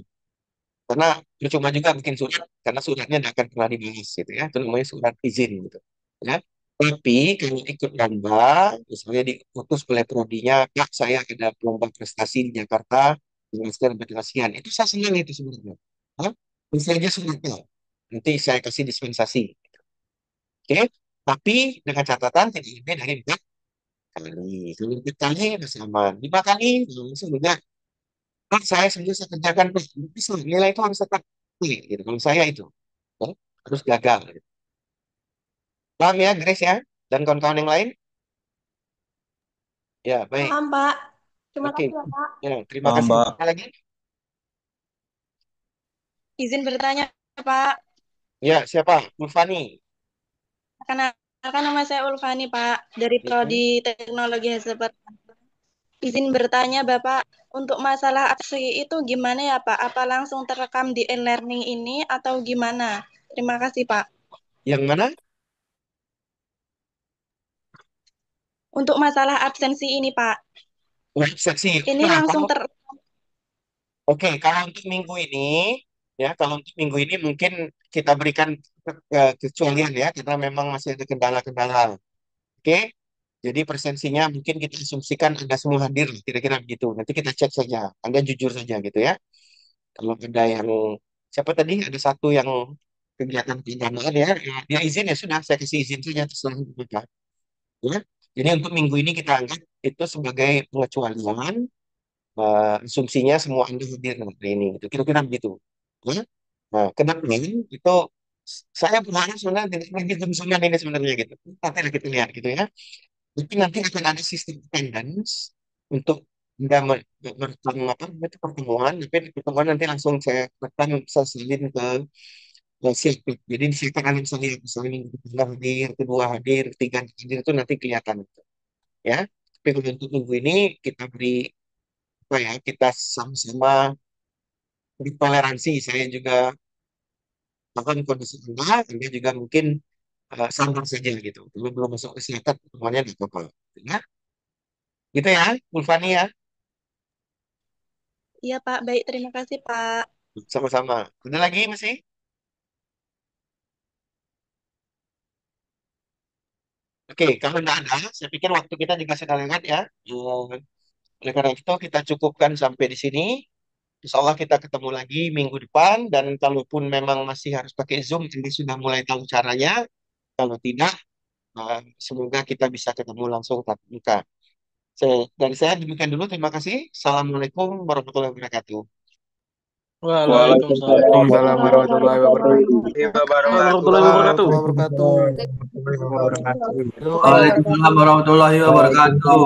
Karena percuma juga bikin surat, karena suratnya tidak akan pernah dibahas gitu ya. Itu namanya surat izin gitu. Ya. Tapi kalau ikut lomba, misalnya diutus oleh prodinya, Kak saya ada lomba prestasi di Jakarta, jelaskan berkasihan. Itu saya senang itu sebenarnya. Hah? Bisa aja suratnya. Nanti saya kasih dispensasi. Oke? Tapi dengan catatan tidak lebih dari 4 kali. Kalau 4 kali masih aman. 5 kali, sudah. Kan saya sendiri saya kerjakan terus bisa nilai itu harus tetap tinggi gitu. Kalau saya itu ya, harus gagal. Gitu. Paham ya, Grace ya, dan kawan-kawan yang lain? Ya, baik. Paham, Pak. Terima Oke. kasih ya, Pak. Ya, terima Paham, kasih. Pak. Apa lagi? Izin bertanya, Pak. Ya, siapa? Ulfani. Perkenalkan nama saya Ulfani, Pak, dari Mhm. Prodi Teknologi Hasil Pertanian. Izin bertanya, Bapak, untuk masalah abstrak itu gimana ya, Pak? Apa langsung terekam di e-learning ini atau gimana? Terima kasih, Pak. Yang mana? Untuk masalah absensi ini, Pak, Seksi. ini Nah, langsung kalau oke, kalau untuk minggu ini, ya, kalau untuk minggu ini mungkin kita berikan kecualian ya, karena memang masih ada kendala-kendala. Oke, jadi presensinya mungkin kita asumsikan Anda semua hadir, kira-kira begitu. Nanti kita cek saja, Anda jujur saja gitu ya. Kalau ada yang, siapa tadi, ada satu yang kegiatan pindahan ya, dia izin ya sudah, saya kasih izin saja, terserah mereka. Ya. Jadi untuk minggu ini kita anggap itu sebagai pengecualian, asumsinya semua Anda hadir hari ini. Gitu. Kira-kira begitu. Ya. Nah, ke depan itu saya berharap sebenarnya tidak lagi konsumen ini sebenarnya gitu. Nanti kita lihat gitu ya. Tapi nanti akan ada sistem attendance untuk Anda merekam apa itu pertemuan, tapi pertemuan nanti langsung saya rekam, saya salin ke sirkuit. Jadi di situ kalian bisa lihat misalnya minggu pertama hadir, kedua hadir, ketiga hadir itu nanti kelihatan gitu, ya. Tapi kalau untuk minggu ini kita beri apa ya, kita sama-sama beri toleransi. Saya juga bahkan kondisi Anda juga mungkin sabar saja gitu. Belum belum masuk kesehatan, semuanya di apa ya. Gitu ya, Ulfani ya. iya, Pak. Baik, terima kasih, Pak. Sama-sama. Ada lagi masih? Oke, kalau tidak ada, saya pikir waktu kita juga sudah lewat ya. Oleh karena itu kita cukupkan sampai di sini. Insya Allah kita ketemu lagi minggu depan. Dan kalaupun memang masih harus pakai Zoom, ini sudah mulai tahu caranya. Kalau tidak, semoga kita bisa ketemu langsung tatap muka. Dari saya demikian dulu. Terima kasih. Assalamualaikum warahmatullahi wabarakatuh. Waalaikumsalam Waalaikumsalam warahmatullahi wabarakatuh. warahmatullahi wabarakatuh. Warahmatullahi wabarakatuh. Waalaikumsalam warahmatullahi wabarakatuh.